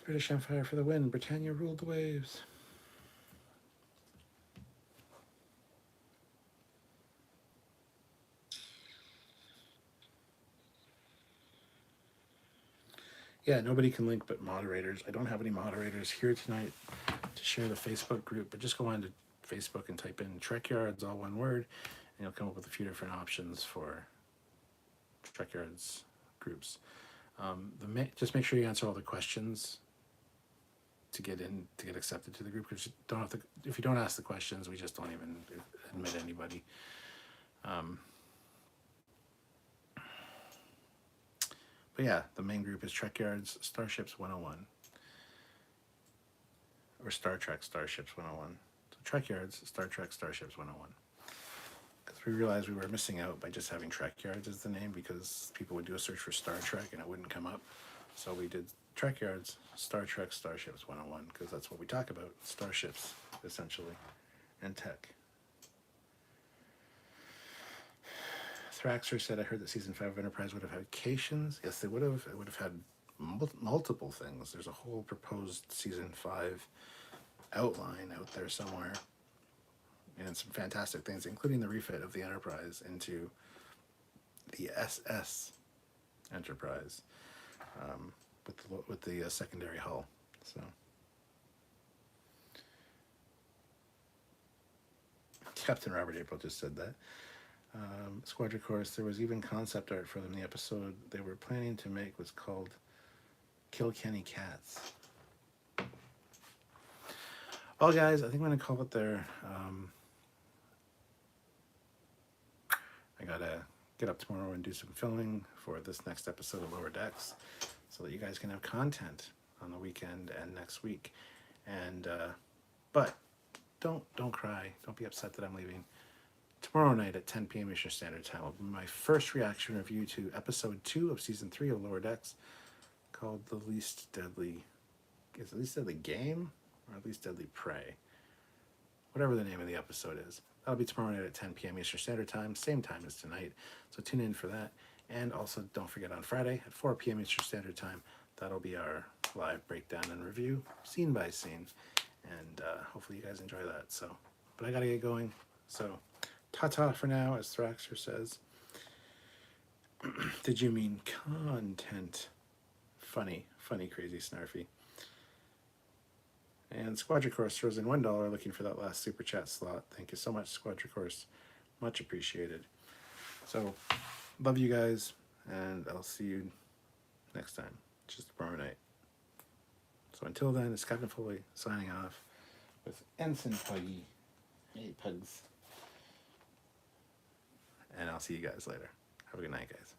British Empire for the win. Britannia ruled the waves. Yeah, nobody can link but moderators. I don't have any moderators here tonight to share the Facebook group, but just go on to Facebook and type in Trekyards, all one word, and you'll come up with a few different options for Trekyards groups. Just make sure you answer all the questions to get accepted to the group. Because if you don't ask the questions, we just don't even admit anybody. But yeah, the main group is Trekyards Starships 101. Or Star Trek Starships 101. So Trekyards Star Trek Starships 101. Because we realized we were missing out by just having Trekyards as the name, because people would do a search for Star Trek and it wouldn't come up. So we did Trekyards Star Trek Starships 101, because that's what we talk about, starships, essentially, and tech. Thraxer said, I heard that season 5 of Enterprise would have had vacations. Yes, they would have. It would have had multiple things. There's a whole proposed season 5 outline out there somewhere. And some fantastic things, including the refit of the Enterprise into the SS Enterprise, with the secondary hull. So Captain Robert April just said that. Squadron Course, there was even concept art for them. The episode they were planning to make was called Kilkenny Cats. Well, guys, I think I'm going to call it there. I got to get up tomorrow and do some filming for this next episode of Lower Decks so that you guys can have content on the weekend and next week. And but don't cry. Don't be upset that I'm leaving. Tomorrow night at 10 p.m. Eastern Standard Time will be my first reaction review to episode 2 of season 3 of Lower Decks, called The Least Deadly... Is it Least Deadly Game? Or Least Deadly Prey? Whatever the name of the episode is. That'll be tomorrow night at 10 p.m. Eastern Standard Time, same time as tonight. So tune in for that. And also, don't forget, on Friday at 4 p.m. Eastern Standard Time, that'll be our live breakdown and review, scene by scene. And hopefully you guys enjoy that. So, but I gotta get going. So, ta-ta for now, as Thraxer says. Did you mean content? Funny, crazy, snarfy. And Squadron Course throws in $1 looking for that last super chat slot. Thank you so much, Squadron Course. Much appreciated. So, love you guys, and I'll see you next time. Just tomorrow night. So until then, it's Captain Foley signing off with Ensign Puggy. Hey, pugs. And I'll see you guys later. Have a good night, guys.